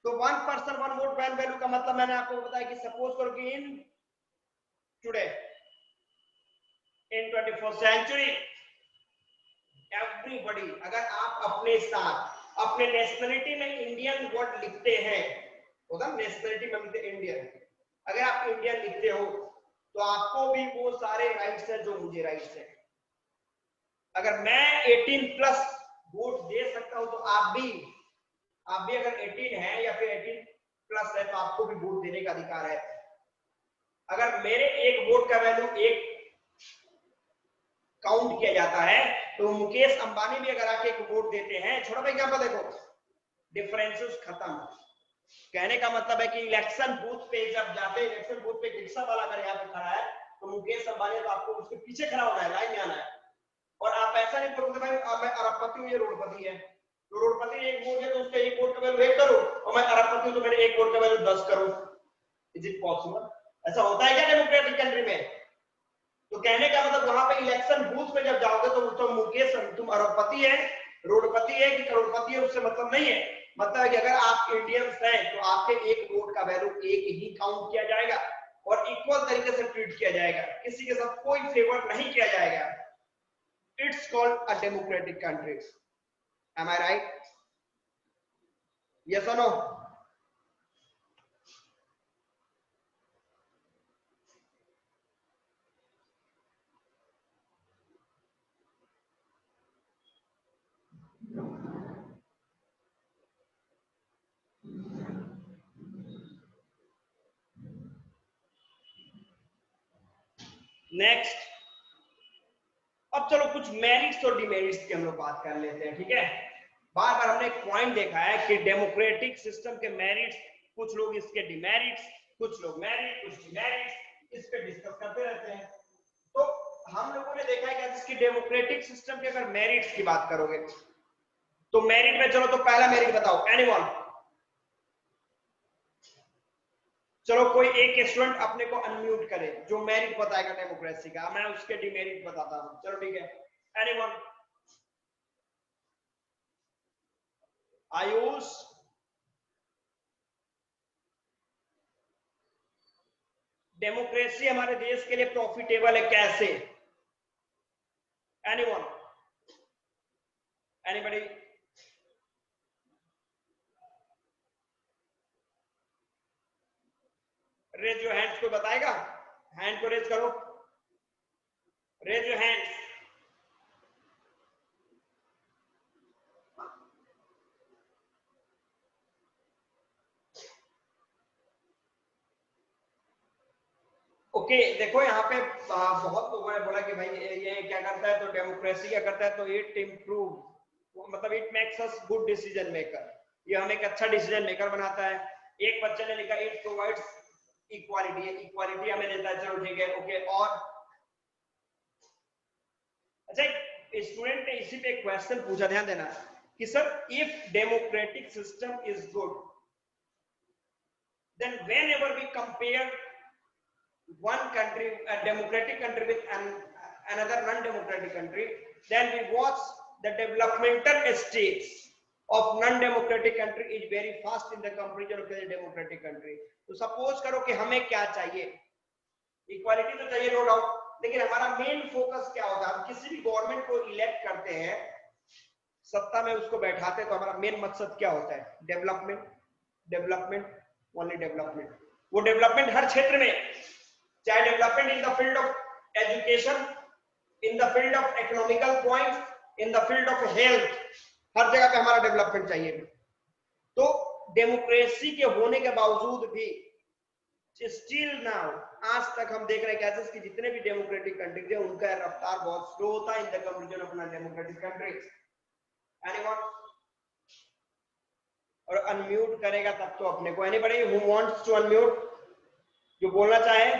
तो 1 पर्सन 1 वोट 1 वैल्यू का मतलब मैंने आपको बताया कि सपोज करो कि in today in 21st century everybody, अगर आप अपने साथ अपने नेशनलिटी में इंडियन वर्ड लिखते हैं, होता नेशनलिटी में लिखते इंडियन, अगर आप इंडियन लिखते हो तो आपको भी वो सारे राइट्स हैं जो मुझे राइट्स हैं। अगर मैं 18+ वोट दे सकता हूं तो आप भी अगर 18 है या फिर 18+ है तो आपको भी वोट देने का अधिकार है। अगर मेरे एक वोट का वैल्यू 1 काउंट किया जाता है तो मुकेश अंबानी भी अगर आके एक वोट देते हैं, छोटा भाई क्या देखो डिफरेंसेस खत्म। कहने का मतलब है कि इलेक्शन बूथ पे जब जाते हैं, इलेक्शन बूथ पे रिक्शा वाला अगर यहाँ पे खड़ा है तो मुकेश अंबानी तो आपको उसके पीछे खड़ा होना है, लाइन में आना है। और आप ऐसा नहीं बोलोगे भाई मैं अरबपति हूँ, ये रोडपति है, तो रोडपति ने एक वोट है तो उसका एक वोट का वैल्यू 1 करोड़ और मैं अरबपति हूँ तो मेरे एक वोट का value 10 crore. Is it possible? ऐसा होता है क्या डेमोक्रेटिक कंट्री में? तो कहने का मतलब वहां पे इलेक्शन बूथ पे जब जाओगे तो मुकेश तुम अरबपति है, रोडपति है कि करोड़पति है उससे मतलब नहीं है। मतलब है कि अगर आप इंडियंस हैं तो आपके एक वोट का वैल्यू 1 ही काउंट किया जाएगा और इक्वल तरीके से ट्रीट किया जाएगा, किसी के साथ कोई फेवर नहीं किया जाएगा। It's called a democratic country. Am I right? Yes और नो? नेक्स्ट, अब चलो कुछ मेरिट्स और डिमेरिट्स की हम लोग बात कर लेते हैं। ठीक है, बार बार हमने एक पॉइंट देखा है कि डेमोक्रेटिक सिस्टम के मेरिट्स, कुछ लोग इसके डिमेरिट्स, कुछ लोग मेरिट, कुछ डिमेरिट्स, इस पे डिस्कस करते रहते हैं। तो हम लोगों ने देखा है कि जिसकी डेमोक्रेटिक सिस्टम के अगर मेरिट्स की बात करोगे तो मेरिट में चलो तो पहला मेरिट बताओ, एनीवन? चलो कोई एक स्टूडेंट अपने को अनम्यूट करे जो मेरिट बताएगा डेमोक्रेसी का, मैं उसके डिमेरिट बताता हूं। चलो ठीक है, एनीवन? आयुष? डेमोक्रेसी हमारे देश के लिए प्रॉफिटेबल है कैसे? Anyone? Anybody? Raise your hands, को बताएगा? हैंड को रेज करो, रेज योर हैंड्स। ओके, देखो यहाँ पे बहुत लोगों ने बोला कि भाई ये क्या करता है, तो डेमोक्रेसी क्या करता है, तो इट इम्प्रूव, मतलब it makes us good decision maker, ये हमें एक अच्छा डिसीजन मेकर बनाता है। एक बच्चे ने लिखा इट प्रोवाइड्स इक्वालिटी, इक्वालिटी हमें देता है। चलो ठीक है, ओके। और अच्छा, स्टूडेंट ने इसी पे एक क्वेश्चन पूछा, ध्यान देना कि sir if democratic system is good then whenever we compare one country, a democratic country with another non-democratic country, then we watch the developmental states of non-democratic country is very fast in the comparison of the democratic country. तो सपोज करो कि हमें क्या चाहिए, इक्वालिटी तो चाहिए नो डाउट, लेकिन हमारा मेन फोकस क्या होता है, हम किसी भी गवर्नमेंट को इलेक्ट करते हैं, सत्ता में उसको बैठाते हैं, तो हमारा मेन मकसद क्या होता है, डेवलपमेंट, डेवलपमेंट, ओनली डेवलपमेंट। वो डेवलपमेंट हर क्षेत्र में, चाहे development in the field of education, in the field of economical point, in the field of health, हर जगह पे हमारा डेवलपमेंट चाहिए। तो डेमोक्रेसी के होने के बावजूद भी स्टिल नाउ, आज तक हम देख रहे हैं कैसे कि जितने भी डेमोक्रेटिक कंट्रीज है उनका रफ्तार बहुत स्लो होता है in the comparison of non democratic countries. Anyone? और अनम्यूट करेगा तब तो अपने को, anybody who wants to unmute, जो बोलना चाहे,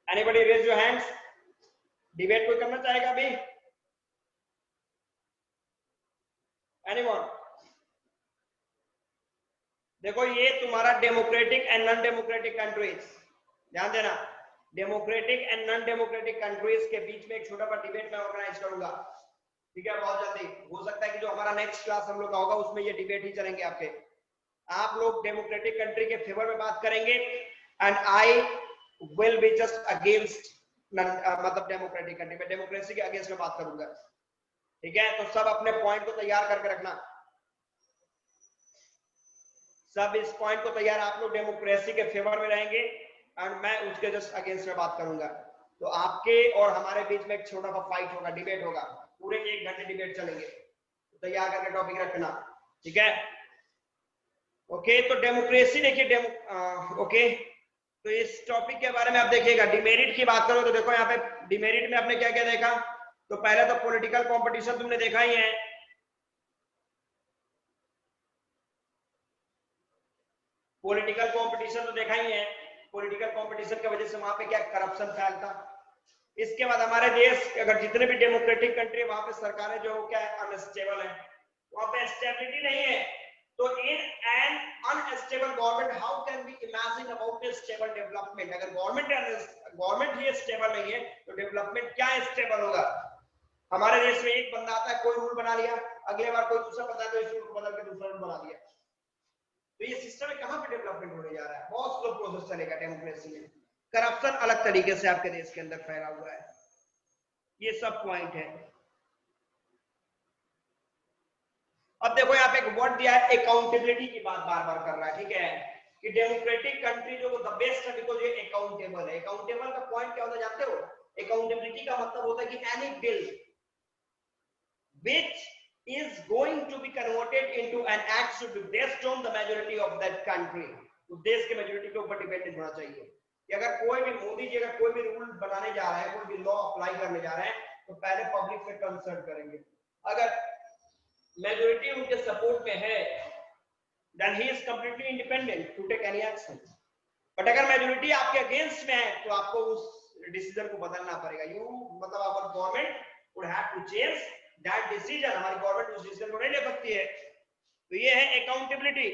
anybody raise your hands. Debate कोई करना चाहेगा अभी? एनीवन? देखो ये तुम्हारा democratic and non democratic countries, ध्यान देना, democratic and non democratic countries के बीच में एक छोटा सा डिबेट मैं ऑर्गेनाइज करूंगा, ठीक है, बहुत जल्दी। हो सकता है कि जो हमारा नेक्स्ट क्लास हम लोग का होगा उसमें ये डिबेट ही चलेंगे आपके। आप लोग डेमोक्रेटिक कंट्री के फेवर में बात करेंगे and I will be just against मतलब डेमोक्रेटिक कंट्री में, डेमोक्रेसी के अगेंस्ट में बात करूंगा, ठीक है। तो सब अपने पॉइंट को तैयार करके रखना, सब इस पॉइंट को तैयार, आप लोग डेमोक्रेसी के फेवर में रहेंगे एंड मैं उसके जस्ट अगेंस्ट में बात करूंगा। तो आपके और हमारे बीच में एक छोटा सा फाइट होगा, डिबेट होगा, पूरे 1 घंटे डिबेट चलेंगे, तो तैयार करके टॉपिक रखना, ठीक है। ओके, तो डेमोक्रेसी देखिए, ओके, तो इस टॉपिक के बारे में आप देखिएगा। डिमेरिट की बात करो तो देखो यहाँ पे डिमेरिट में आपने क्या क्या देखा, तो पहले तो पॉलिटिकल कंपटीशन तुमने देखा ही है, पॉलिटिकल कंपटीशन तो देखा ही है, पॉलिटिकल कंपटीशन की वजह से वहां पे क्या करप्शन फैलता। इसके बाद हमारे देश अगर जितने भी डेमोक्रेटिक कंट्री है वहां पे सरकारें जो क्या है, अनस्टेबल है, वहां पे स्टेबिलिटी नहीं है। तो in an unstable government how can we imagine about a stable development. अगर गवर्नमेंट ही स्टेबल नहीं है तो डेवलपमेंट क्या स्टेबल होगा। हमारे देश में एक बंदा आता है, कोई रूल बना लिया, अगले बार कोई दूसरा बंदा है तो इस रूल को बदल के दूसरा रूल बना दिया, तो ये सिस्टम में कहां पे डेवलपमेंट होने जा रहा है, बहुत स्लो प्रोसेस चलेगा डेमोक्रेसी में। करप्शन अलग तरीके से आपके देश के अंदर फैला हुआ है, ये सब पॉइंट है। अब देखो यहाँ पे एक वर्ड दिया है, अकाउंटेबिलिटी की बात बार बार कर रहा है, ठीक है, कि डेमोक्रेटिक कंट्री जो द बेस्ट है बिकॉज ये अकाउंटेबल है। अकाउंटेबल का पॉइंट क्या होता है जानते हो, अकाउंटेबिलिटी का मतलब होता है कि any bill which is going to be converted into an act should be based on the majority of that country। उस देश के मेजोरिटी के ऊपर डिपेंडेंट होना चाहिए कि अगर कोई भी मोदी जी अगर कोई भी रूल बनाने जा रहा है, कोई भी लॉ अप्लाई करने जा रहे हैं, तो पहले पब्लिक से कंसल्ट करेंगे। अगर मेजोरिटी उनके सपोर्ट में है then he is completely independent to take any action। But अगर मेजोरिटी आपके अगेंस्ट में है तो आपको उस डिसीजन को बदलना पड़ेगा। यू मतलब our government would have to change that decision, हमारी गवर्नमेंट उस डिसीजन को नहीं ले सकती है। तो ये है अकाउंटेबिलिटी।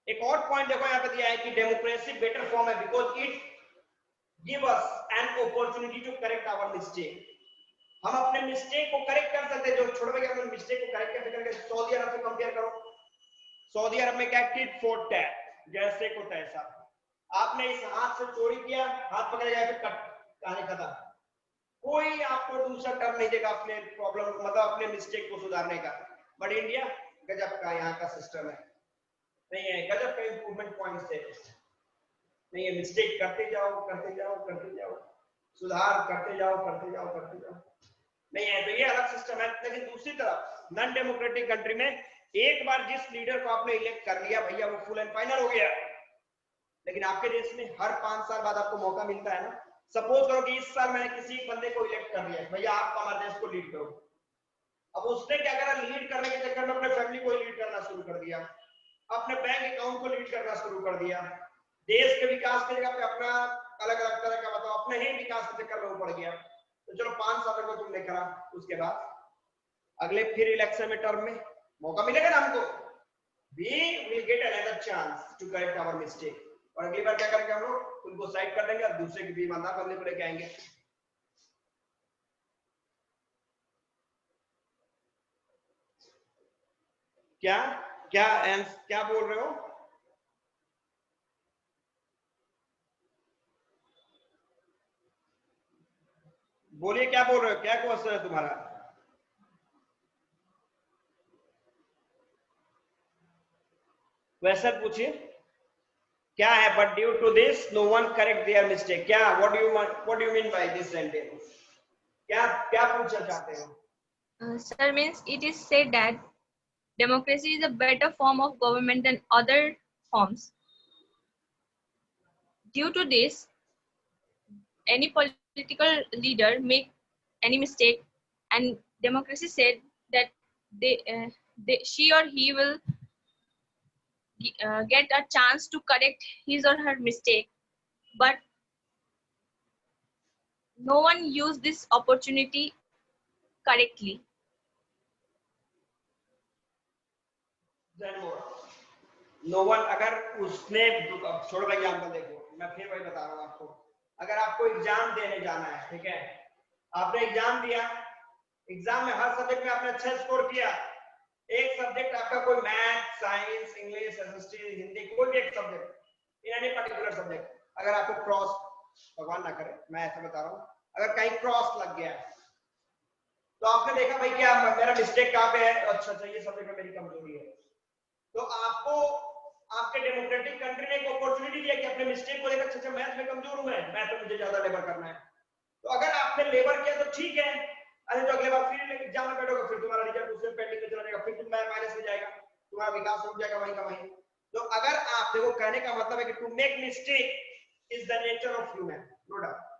एक और पॉइंट देखो यहाँ पे दिया है कि डेमोक्रेसी बेटर फॉर्म है because it give us an opportunity to correct our mistake. हम अपने मिस्टेक को करेक्ट कर सकते हैं, जो छोटे भाई अपने मिस्टेक को करेक्ट कैसे करेंगे। सऊदी अरब से कंपेयर करो, सऊदी अरब में क्या टिट फॉर टैट, जैसे को तैसा। आपने इस हाथ से चोरी किया, हाथ पकड़ गया फिर कट, कहानी खत्म। कोई आपको दूसरा टर्म नहीं देगा अपने प्रॉब्लम मतलब अपने मिस्टेक को सुधारने का। बट इंडिया गजब का यहाँ का सिस्टम है, नहीं है, गजब का इंप्रूवमेंट पॉइंट्स है, नहीं है, मिस्टेक करते जाओ करते जाओ करते जाओ, सुधार करते जाओ करते जाओ करते जाओ, नहीं है। तो ये अलग सिस्टम है। लेकिन दूसरी तरफ नॉन डेमोक्रेटिक कंट्री में एक बार जिस लीडर को आपने इलेक्ट कर लिया भैया वो फुल एंड फाइनल हो गया। लेकिन आपके देश में हर 5 साल बाद आपको मौका मिलता है ना। सपोज करो कि इस साल मैंने किसी बंदे को इलेक्ट कर लिया, भैया आप हमारे देश को लीड करो। अब उसने क्या करा, लीड करने के चक्कर में अपने फैमिली को लीड करना शुरू कर दिया, अपने बैंक अकाउंट को लीड करना शुरू कर दिया, देश के विकास की जगह पे अपना अलग अलग तरह का मतलब अपने ही विकास के चक्कर में वो पड़ गया। तो चलो 5 साल को तुमने करा, उसके बाद अगले फिर इलेक्शन में टर्म में मौका मिलेगा ना हमको, we will get another chance to correct our mistake। और अगली बार क्या करेंगे हम लोग, उनको साइड कर देंगे और दूसरे की भी ईमानदार बंदे को लेके आएंगे। क्या क्या क्या बोल रहे हो, बोलिए क्या बोल रहे हो, क्या क्वेश्चन है तुम्हारा? क्वेश्चन पूछिए क्या है? But due to this no one correct their mistake, क्या what do you mean by this sentence? क्या क्या पूछना चाहते हो? Sir, means it is said that democracy is a better form of government than other forms. Due to this, any political leader make any mistake, and democracy said that she or he will get a chance to correct his or her mistake, but no one used this opportunity correctly. Then more. No one, अगर उसने, छोड़ो एग्जाम्पल, देखो मैं फिर वही बता रहा हूँ आपको। अगर आपको एग्जाम देने जाना है, ठीक है, आपने एग्जाम दिया, एग्जाम में हर सब्जेक्ट में आपने अच्छा स्कोर किया, एक सब्जेक्ट आपका कोई math, science, English, history, Hindi, कोई भी एक subject, in any particular subject, अगर आपको क्रॉस, भगवान ना करे, मैं ऐसा बता रहा हूँ, अगर कहीं क्रॉस लग गया तो आपने देखा भाई क्या मेरा मिस्टेक कहाँ पे है, अच्छा अच्छा ये सब्जेक्ट में मेरी कमजोरी है, तो आपको आपके डेमोक्रेटिक कंट्री ने एक अपॉर्चुनिटी दिया कि अपने मिस्टेक को लेकर, अच्छा मैथ में कमजोर हूं मैं, मैथ में मुझे ज्यादा लेबर करना है, तो अगर आपने लेबर किया तो ठीक है, अरे तो अगले बार फिर एग्जाम में बैठोगे, फिर तुम्हारा रिजल्ट उससे पेंडिंग में चला जाएगा, फिर तुम माइनस में जाएगा, तुम्हारा विकास रुक जाएगा वहीं का वहीं। तो अगर आप देखो, कहने का मतलब है कि to make mistake is the nature of human, no doubt,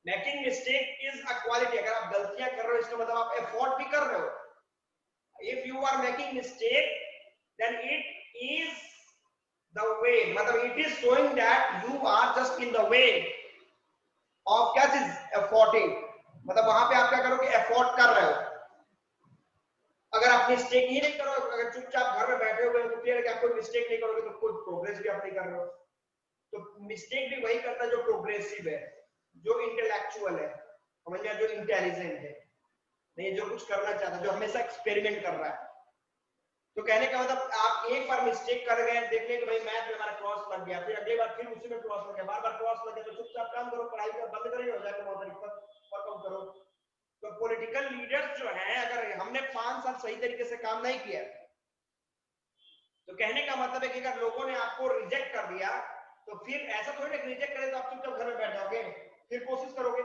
making mistake is a quality. अगर आप गलतियां कर रहे हो इसका मतलब आप एफर्ट भी कर रहे हो। If you are making mistake then it is the way, मतलब it is showing that you are just in the way of क्या चीज, efforting, मतलब वहां पे आप क्या करोगे, एफोर्ट कर रहे हो। अगर आप मिस्टेक ही नहीं करोगे, अगर चुपचाप घर में बैठे हुए हो तो फिर क्या कोई मिस्टेक नहीं करोगे तो कोई प्रोग्रेस भी आप नहीं कर रहे हो। तो मिस्टेक भी वही करता है जो प्रोग्रेसिव है, जो इंटेलेक्चुअल है, समझ लिया, जो इंटेलिजेंट है, नहीं जो कुछ करना चाहता है, जो हमेशा एक्सपेरिमेंट कर रहा है। तो कहने का मतलब आप एक बार मिस्टेक कर गए, देख लें कि भाई मैथ में हमारा क्रॉस लग गया, फिर अगली बार फिर उसी में क्रॉस लग गया, बार बार क्रॉस लग गया, तो चुपचाप काम करो, पढ़ाई का बंद करिए, हो जाएगा बहुत दिक्कत, वर्कआउट करो। तो पॉलिटिकल लीडर्स जो हैं, अगर हमने 5 साल सही तरीके से काम नहीं किया, तो कहने का मतलब है कि अगर लोगों ने आपको रिजेक्ट कर दिया, तो फिर ऐसा थोड़ी ना रिजेक्ट करे तो आप चुपचाप घर में बैठ जाओगे, फिर कोशिश करोगे,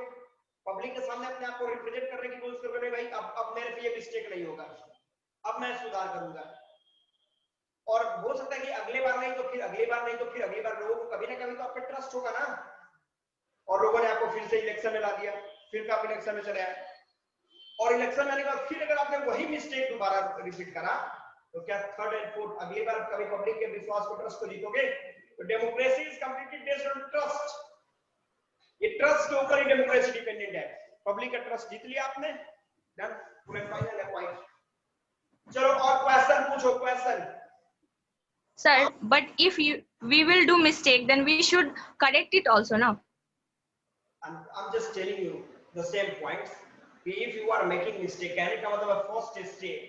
पब्लिक के सामने अपने आप को रिप्रेजेंट करने की कोशिश करोगे, भाई अब मेरे से ये मिस्टेक नहीं होगा, अब मैं सुधार करूंगा। और हो सकता है कि अगले बार नहीं तो फिर अगली बार नहीं तो फिर अगली बार लोगों को कभी ना कभी तो आप पे ट्रस्ट होगा ना, और लोगों ने आपको फिर से इलेक्शन में ला दिया, फिर आप इलेक्शन में चले आए, और इलेक्शन में आने के बाद फिर अगर आपने वही मिस्टेक दोबारा रिपीट करा, तो क्या थर्ड एंड फोर्थ अगली बार कभी पब्लिक के विश्वास को, ट्रस्ट को जीतोगे? तो democracy is completely based on trust, ये ट्रस्ट के ऊपर ही डेमोक्रेसी डिपेंडेंट है। पब्लिक का ट्रस्ट जीत लिया आपने, डन, पूरे फाइनल है पॉइंट। चलो और क्वेश्चन पूछो, question. Sir, but if we will do mistake, then we should correct it also, no? I'm just telling you the same points. If you are making mistake, कहने का मतलब फर्स्ट स्टेप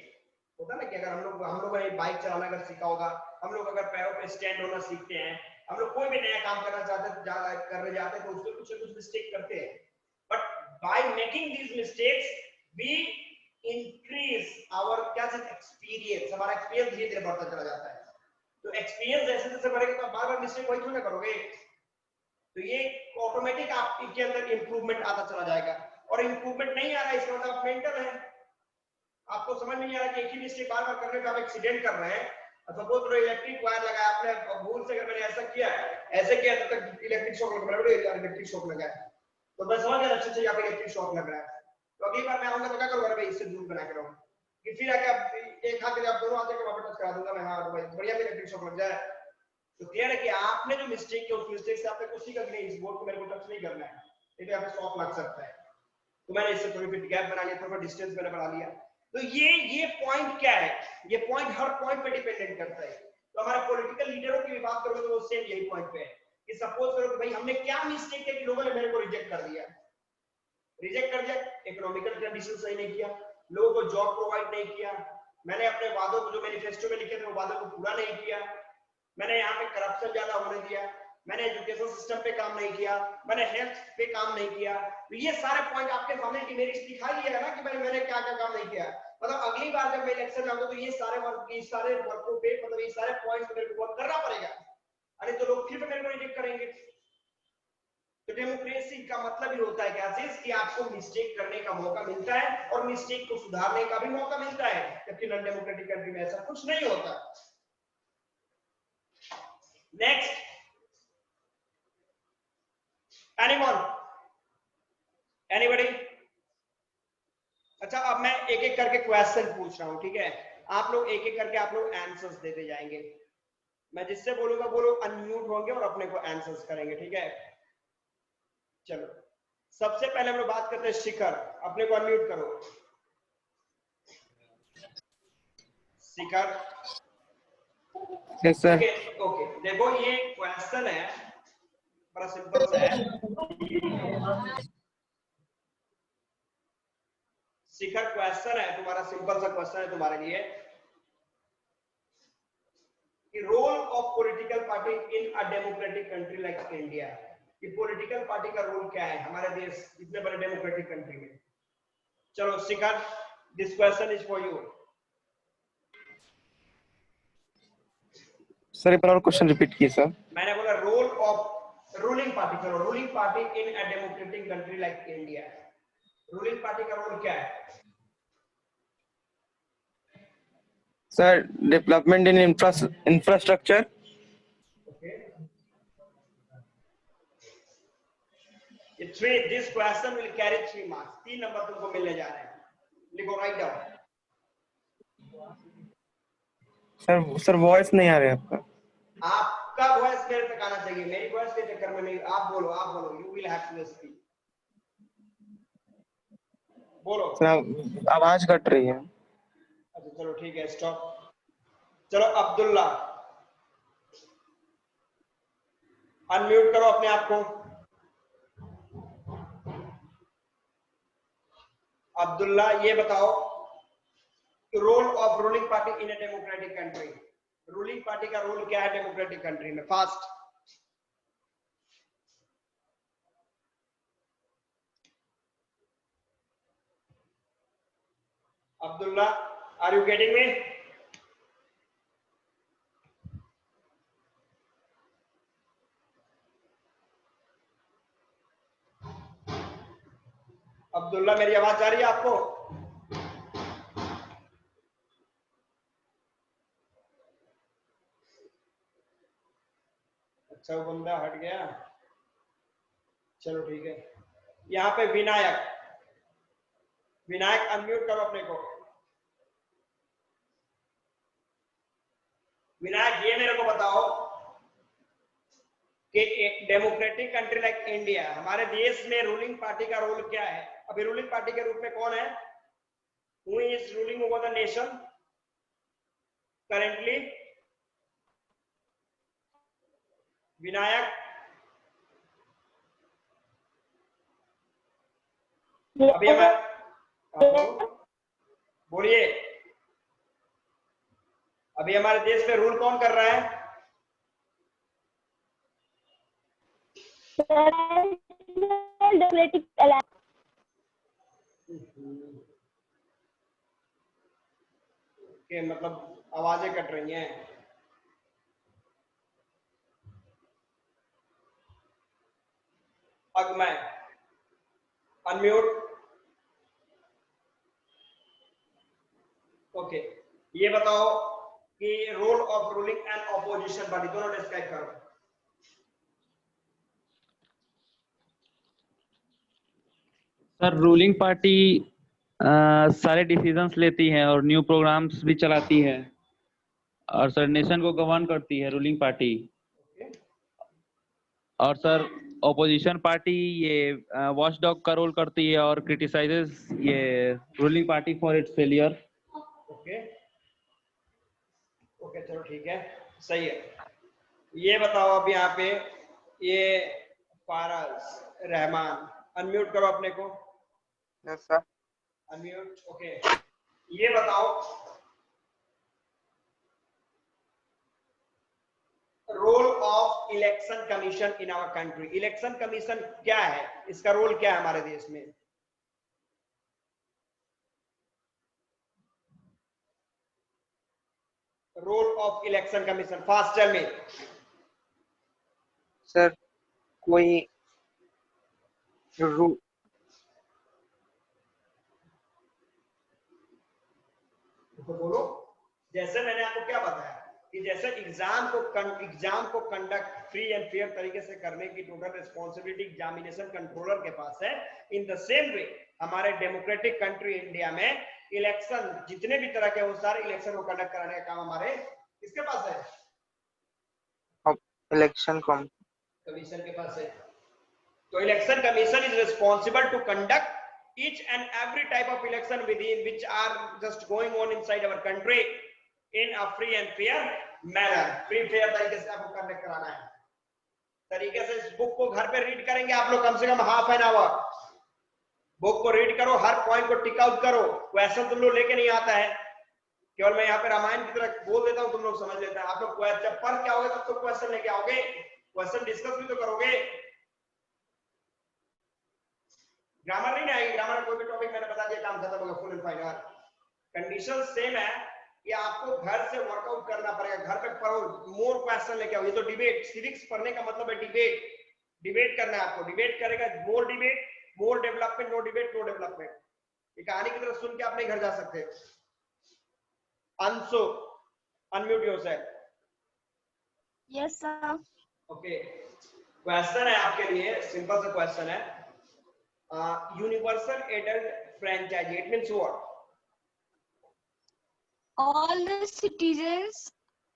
होता है ना कि अगर हम लोग ने बाइक चलाना अगर सीखा होगा, हम लोग अगर पैरों पे स्टैंड होना सीखते हैं, हम लोग कोई भी नया काम करना करने जाते हैं तो उसमें कुछ ना कुछ मिस्टेक करते हैं, but by making these mistakes we increase our क्या चीज, एक्सपीरियंस, हमारा एक्सपीरियंस धीरे धीरे बढ़ता चला जाता है। तो एक्सपीरियंस जैसे जैसे बढ़ेगा तो बार बार मिस्टेक वही थोड़ा करोगे, तो ये ऑटोमेटिक आपके अंदर इंप्रूवमेंट आता चला जाएगा। और इंप्रूवमेंट नहीं आ रहा है इसका मतलब आप मेंटल है, आपको समझ नहीं आ रहा कि एक ही मिस्टेक बार बार करने पे आप एक्सीडेंट कर रहे हैं। सपोज करो इलेक्ट्रिक वायर लगाया आपने, भूल से अगर मैंने ऐसा किया तब तक इलेक्ट्रिक शॉक लग रहा है, इलेक्ट्रिक शॉक लगा है, तो मैं समझ गया अच्छा यहाँ पे इलेक्ट्रिक शॉक लग रहा है, तो अगली बार मैं आऊंगा तो क्या करूंगा भाई, इससे दूर बना के रहूंगा कि फिर आके एक हाथ आप दोनों हाथों के वापस टच करा दूंगा मैं, हाँ भाई बढ़िया इलेक्ट्रिक शॉक लग जाए। तो क्लियर है कि आपने जो मिस्टेक किया उस मिस्टेक से आपने कुछ सीखा कि नहीं, इस बोर्ड को मेरे को टच नहीं करना है, नहीं तो यहाँ पे शॉक लग सकता है, तो मैंने इससे थोड़ी फिर गैप बना लिया, थोड़ा डिस्टेंस मैंने बढ़ा लिया। तो ये पॉइंट क्या है, ये पॉइंट हर पॉइंट पे डिपेंडेंट करता है। तो हमारे पॉलिटिकल लीडरों की बात करोगे तो वो सेम यही पॉइंट पे है कि सपोज करो कि भाई हमने क्या मिस्टेक किया कि लोगों ने मेरे को रिजेक्ट कर दिया, इकोनॉमिकल कंडीशन सही नहीं किया, लोगों को जॉब प्रोवाइड नहीं किया, मैंने अपने वादों को जो मैनिफेस्टो में लिखे थे वो वादों को पूरा नहीं किया, मैंने यहाँ पे करप्शन ज्यादा होने दिया, मैंने एजुकेशन सिस्टम पे काम नहीं किया, मैंने हेल्थ पे काम नहीं किया। तो ये सारे पॉइंट आपके सामने की मेरी दिखाई दिया ना कि भाई मैंने क्या क्या काम नहीं किया। मतलब अगली बार जब मैं इलेक्शन जाऊंगा तो ये सारे वर्कों पे मतलब ये सारे पॉइंट्स मेरे को वर्क करना पड़ेगा, अरे तो लोग फिर मेरे को रिजेक्ट करेंगे। तो डेमोक्रेसी का मतलब ही होता है क्या चीज कि आपको मिस्टेक करने का मौका मिलता है और मिस्टेक को सुधारने का भी मौका मिलता है, जबकि नॉन डेमोक्रेटिक कंट्री में ऐसा कुछ नहीं होता। Next, anyone, anybody? अच्छा, अब मैं एक एक करके क्वेश्चन पूछ रहा हूं, ठीक है? आप लोग एक एक करके आप लोग आंसर्स देते जाएंगे। मैं जिससे बोलूंगा वो लोग अनम्यूट होंगे और अपने को आंसर्स करेंगे, ठीक है? चलो, सबसे पहले हम लोग बात करते हैं शिखर, अपने को अनम्यूट करो। शिखर, यस सर। ओके ओके, देखो ये क्वेश्चन है, बड़ा सिंपल सा है। शिखर, क्वेश्चन है तुम्हारा, सिंपल सा क्वेश्चन है तुम्हारे लिए कि role of political party in a democratic country like India. कि पॉलिटिकल पार्टी का रोल क्या है हमारे देश इतने बड़े डेमोक्रेटिक कंट्री में। चलो Shikhar, this question is for you. Sir एक बार और क्वेश्चन रिपीट कीजिए सर। मैंने बोला रोल ऑफ रूलिंग पार्टी, चलो ruling party in a democratic country like India, ruling party का रोल क्या है? Sir development in infrastructure. Okay, this question will carry 3 marks, 3 number तुमको मिलने जा रहे हैं। लिखो, राइट डाउन। सर वॉइस नहीं आ रहा है आपका। आपका वॉइस मेरे तक आना चाहिए, मेरी वॉइस के चक्कर में नहीं। आप बोलो, आप बोलो, you will have to speak, बोलो। सर आवाज कट रही है। अच्छा चलो ठीक है, स्टॉप। चलो अब्दुल्ला, अनम्यूट करो अपने आप को। अब्दुल्ला, ये बताओ role of ruling party in a democratic country, ruling party का रोल क्या है डेमोक्रेटिक कंट्री में? Fast. Abdullah, are you getting me? Abdullah, मेरी आवाज जा रही है आपको? अच्छा, वो बंदा हट गया, चलो ठीक है। यहाँ पे विनायक, विनायक अनम्यूट करो अपने को। विनायक, ये मेरे को बताओ कि एक डेमोक्रेटिक कंट्री लाइक इंडिया, हमारे देश में रूलिंग पार्टी का रोल क्या है? अभी रूलिंग पार्टी के रूप में कौन है? Who is ruling over the nation currently? Vinayak, अभी हमारे, बोलिए, अभी हमारे देश में रूल कौन कर रहा है? डेमोक्रेटिक के मतलब आवाजें कट रही हैं। अगमय, अनम्यूट। ओके, ये बताओ कि role of ruling and opposition party, दोनों डिस्क्राइब करो। सर रूलिंग पार्टी सारे डिसीजंस लेती है और न्यू प्रोग्राम्स भी चलाती है, और सर नेशन को गवर्न करती है रूलिंग पार्टी। और सर ऑपोजिशन पार्टी ये वॉच डॉग का रोल करती है और क्रिटिसाइजेस ये ruling party for its failure. Okay okay, चलो ठीक है, सही है। ये बताओ अब यहाँ पे ये फारस रहमान, अनम्यूट करो अपने को। Yes sir. Unmute, okay. ये बताओ role of election commission in our country. Election commission क्या है, इसका रोल क्या है हमारे देश में? Role of election commission, fast tell me. Sir कोई रू तो बोलो। जैसे मैंने आपको क्या बताया कि जैसे एग्जाम को कंडक्ट फ्री एंड फेयर तरीके से करने की टोटल रिस्पॉन्सिबिलिटी एग्जामिनेशन कंट्रोलर के पास है, इन द सेम वे हमारे डेमोक्रेटिक कंट्री इंडिया में इलेक्शन जितने भी तरह के वो सारे इलेक्शन को कंडक्ट कराने का काम हमारे किसके पास है? इलेक्शन कमीशन के पास है। तो election commission is responsible to conduct each and every type of election within which are just going on inside our country in a free and fair manner। free fair तरीके से आपको कंडक्ट कराना है। तरीके से इस बुक को घर पे रीड करेंगे आप लोग कम से कम हाफ एन आवर। बुक को रीड करो, हर पॉइंट को टिक आउट करो। क्वेश्चन तुम लोग लेके नहीं आता है, केवल मैं यहाँ पे रामायण की तरह बोल देता हूँ, तुम लोग समझ लेते हैं। आप लोग जब पढ़ के आओगे तब तो क्वेश्चन लेके आओगे, क्वेश्चन डिस्कस भी तो करोगे। ग्रामर नहीं आएगी, ग्रामर कोई भी टॉपिक मैंने बता दिया, काम खत्म होगा, full and final. Condition same है कि आपको घर से वर्कआउट करना पड़ेगा, घर पे पढ़ो, मोर क्वेश्चन लेके आओ। ये तो डिबेट, सिविक्स पढ़ने का मतलब है डिबेट, डिबेट करना है आपको। डिबेट करेगा, more debate more development, no debate no development. ये कहानी की तरह सुन के आप नहीं घर जा सकते। Anshu, unmute yourself. Yes, sir. Okay, question है आपके लिए, सिंपल सा क्वेश्चन है। Universal adult franchise, it means what? All the citizens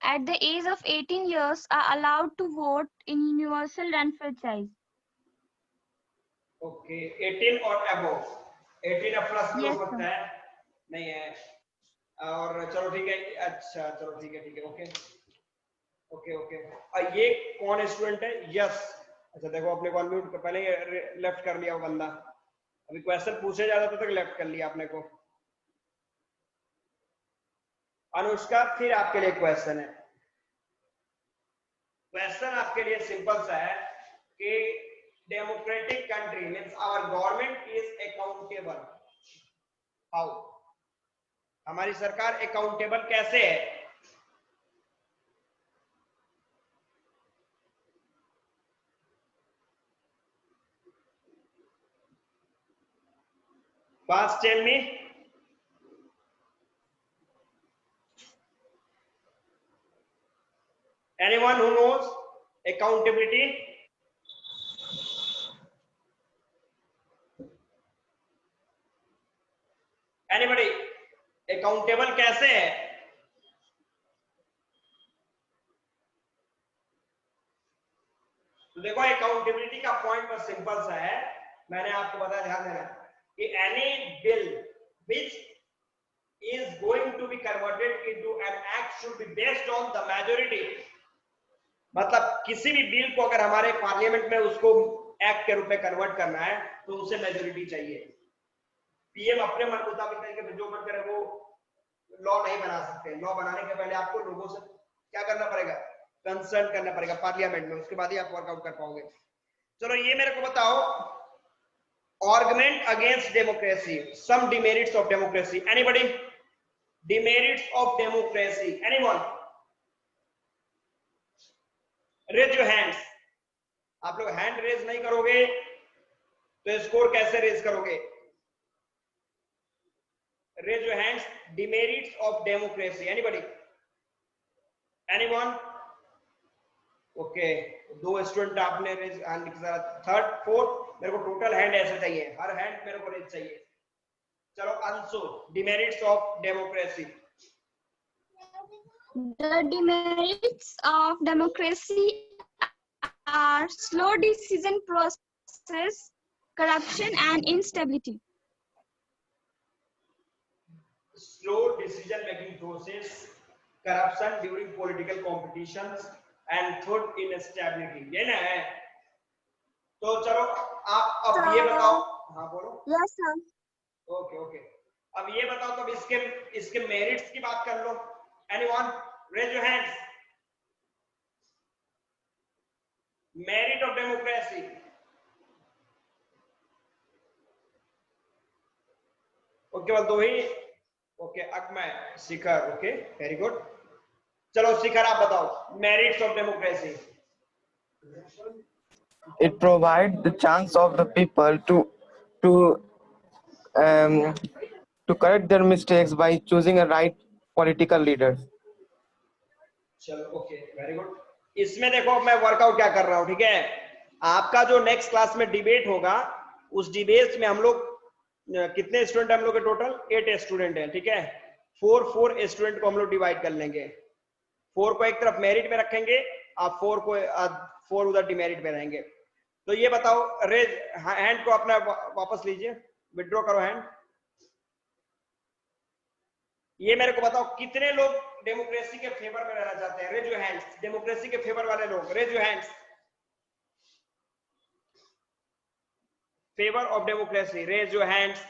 at the age of 18 years are allowed to vote in universal run franchise. Okay, 18 और अबव, 18 प्लस भी हो Yes, सकता है, नहीं है? और चलो ठीक है, अच्छा चलो ठीक है, ओके ओके ओके। और ये कौन स्टूडेंट है? यस। अच्छा देखो, अपने को अनम्यूट पहले लेफ्ट कर लिया वो बंदा, अभी क्वेश्चन पूछे जा रहा था तक लेफ्ट कर लिया आपने को। अनुष्का, फिर आपके लिए क्वेश्चन है। क्वेश्चन आपके लिए सिंपल सा है कि democratic country means our government is accountable how? हमारी सरकार अकाउंटेबल कैसे है? Fast tell me. Anyone who knows accountability? Anybody? Accountable कैसे है? तो देखो, अकाउंटेबिलिटी का पॉइंट बस सिंपल सा है, मैंने आपको बताया, ध्यान देना कि any bill which is going to be converted into an act should be based on the majority। मतलब किसी भी बिल को अगर हमारे पार्लियामेंट में उसको एक्ट के रूप में कन्वर्ट करना है तो उसे मेजोरिटी चाहिए। पीएम अपने मन मुताबिक तरीके से जो मन करे वो लॉ नहीं बना सकते। लॉ बनाने के पहले आपको लोगों से क्या करना पड़ेगा? कंसल्ट करना पड़ेगा पार्लियामेंट में, उसके बाद ही आप वर्कआउट कर पाओगे। चलो ये मेरे को बताओ, argument against democracy, some demerits of democracy. Anybody? Demerits of democracy, anyone? Raise your hands. आप लोग हैंड रेज नहीं करोगे तो स्कोर कैसे रेज करोगे? Raise your hands. Demerits of democracy, anybody? Anyone? Okay, दो स्टूडेंट आपने रेज हैंड, थर्ड फोर्थ, मेरे को टोटल हैंड ऐसे चाहिए, हर हैंड मेरे को रेज चाहिए। चलो Anshu, demerits of democracy. The demerits of democracy are slow decision process, corruption and instability. Slow decision making process, corruption during political competitions and third instability, ये ना है? तो चलो आप अब ये बताओ। हाँ बोलो। Yes, sir. ओके ओके, अब ये बताओ, तो इसके मेरिट्स की बात कर लो। Anyone? Raise your hands. Merit of democracy, okay बोल दो ही, ओके अकमय, शिखर, ओके वेरी गुड। चलो शिखर आप बताओ merits of democracy. It provides the chance of the people to um, to correct their mistakes by choosing a right political leaders. चलो ओके वेरी गुड। इसमें देखो मैं वर्कआउट क्या कर रहा हूं, ठीक है। आपका जो नेक्स्ट क्लास में डिबेट होगा, उस डिबेट में हम लोग कितने स्टूडेंट हम लोग के टोटल 8 स्टूडेंट हैं, ठीक है। 4 स्टूडेंट को हम लोग डिवाइड कर लेंगे। 4 को एक तरफ मेरिट में रखेंगे, आप 4 उधर डिमेरिट में रहेंगे। तो ये बताओ, रेज हैंड को अपना वापस लीजिए, विड्रॉ करो हैंड। ये मेरे को बताओ कितने लोग डेमोक्रेसी के फेवर में रहना चाहते हैं, रेज योर हैंड्स। डेमोक्रेसी के फेवर वाले लोग raise your hands. Favour of democracy, raise your hands.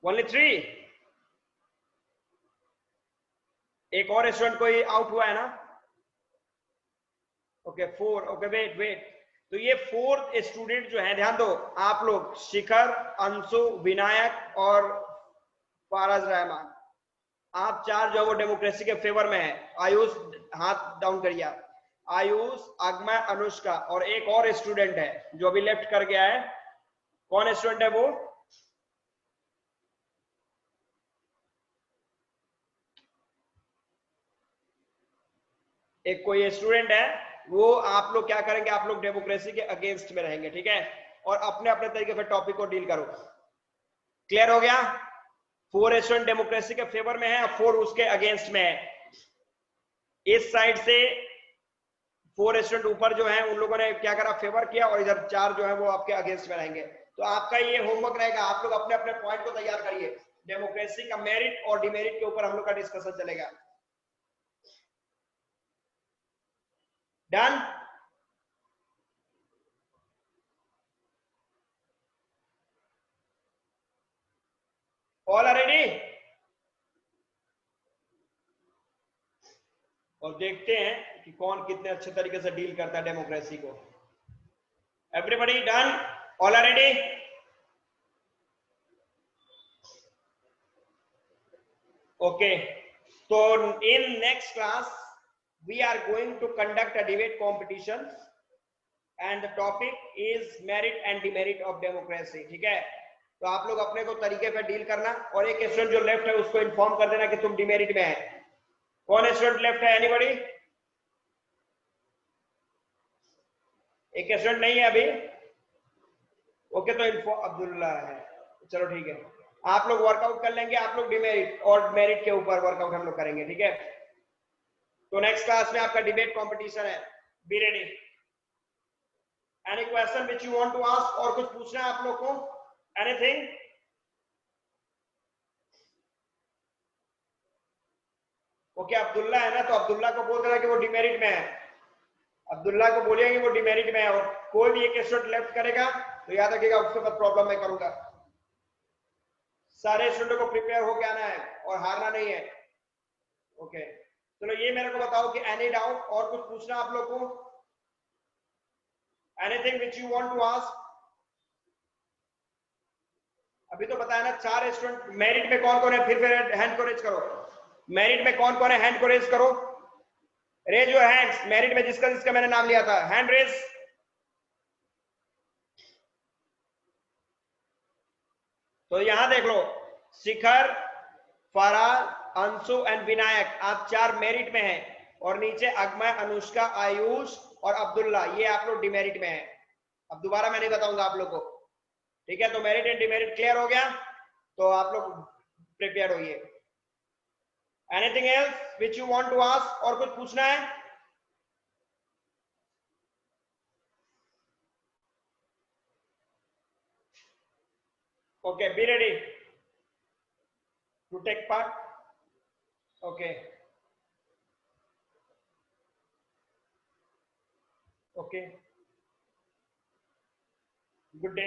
Only 3। एक और स्टूडेंट कोई आउट हुआ है ना? Okay 4, okay wait wait. तो ये 4 स्टूडेंट जो है, ध्यान दो आप लोग, शिखर, अंशु, विनायक और फारज रहमान, आप 4 जो वो डेमोक्रेसी के फेवर में है। आयुष हाथ डाउन करिए आप। आयुष, अगमय, अनुष्का और एक और स्टूडेंट है जो अभी लेफ्ट कर गया है। कौन स्टूडेंट है वो? एक कोई स्टूडेंट है, वो आप लोग क्या करेंगे, आप लोग डेमोक्रेसी के अगेंस्ट में रहेंगे, ठीक है। और अपने अपने तरीके से टॉपिक को डील करो। क्लियर हो गया? 4 स्टूडेंट डेमोक्रेसी के फेवर में है और 4 उसके अगेंस्ट में है। इस साइड से 4 स्टूडेंट ऊपर जो है, उन लोगों ने क्या करा, फेवर किया, और इधर 4 जो है वो आपके अगेंस्ट में रहेंगे। तो आपका ये होमवर्क रहेगा, आप लोग अपने अपने पॉइंट को तैयार करिए। डेमोक्रेसी का मेरिट और डिमेरिट के ऊपर हम लोग का डिस्कशन चलेगा। डन? All are ready? और देखते हैं कि कौन कितने अच्छे तरीके से डील करता है डेमोक्रेसी को। Everybody done? All are ready? Okay, तो in next class we are going to conduct a debate competition and the topic is merit and demerit of democracy, ठीक है। तो आप लोग अपने को तरीके पे डील करना, और एक स्टूडेंट जो लेफ्ट है उसको इन्फॉर्म कर देना कि तुम डिमेरिट में है। कौन स्टूडेंट लेफ्ट है? एनीबॉडी? एक स्टूडेंट नहीं है अभी? ओके, तो इन्फॉर्म अब्दुल्ला है। चलो ठीक है, आप लोग वर्कआउट कर लेंगे, आप लोग डिमेरिट और मेरिट के ऊपर वर्कआउट हम लोग करेंगे, ठीक है। तो नेक्स्ट क्लास में आपका डिबेट कंपटीशन है, be ready. Any question which you want to ask? और कुछ पूछना है आप लोग को? एनीथिंग? ओके, अब्दुल्ला है ना, तो अब्दुल्ला को बोल देना कि वो डिमेरिट में है। अब्दुल्ला को बोलिए कि वो डिमेरिट में है, और कोई भी एक स्टूडेंट लेफ्ट करेगा तो याद रखिएगा उसके बाद प्रॉब्लम मैं करूंगा। सारे स्टूडेंटों को प्रिपेयर होके आना है और हारना नहीं है। ओके, चलो ये मेरे को बताओ कि एनी डाउट और कुछ पूछना आप लोग को? Anything which you want to ask? अभी तो बताया ना 4 स्टूडेंट। मेरिट में कौन कौन है? फिर हैंड को रेज करो। मेरिट में कौन कौन है? हैंड को रेज करो। Raise your hands. मेरिट में जिसका जिसका मैंने नाम लिया था, हैंड रेज। तो यहां देख लो, शिखर, फरहान, अंशु एंड विनायक, आप 4 मेरिट में हैं, और नीचे अगमय, अनुष्का, आयुष और अब्दुल्ला, ये आप लोग डिमेरिट में हैं। अब दोबारा मैं नहीं बताऊंगा आप लोग को, ठीक है। तो मेरिट एंड डिमेरिट क्लियर हो गया, तो आप लोग प्रिपेयर होइए। Anything else which you want to ask? और कुछ पूछना है? Okay, be ready to take part. Okay. Okay. Good day.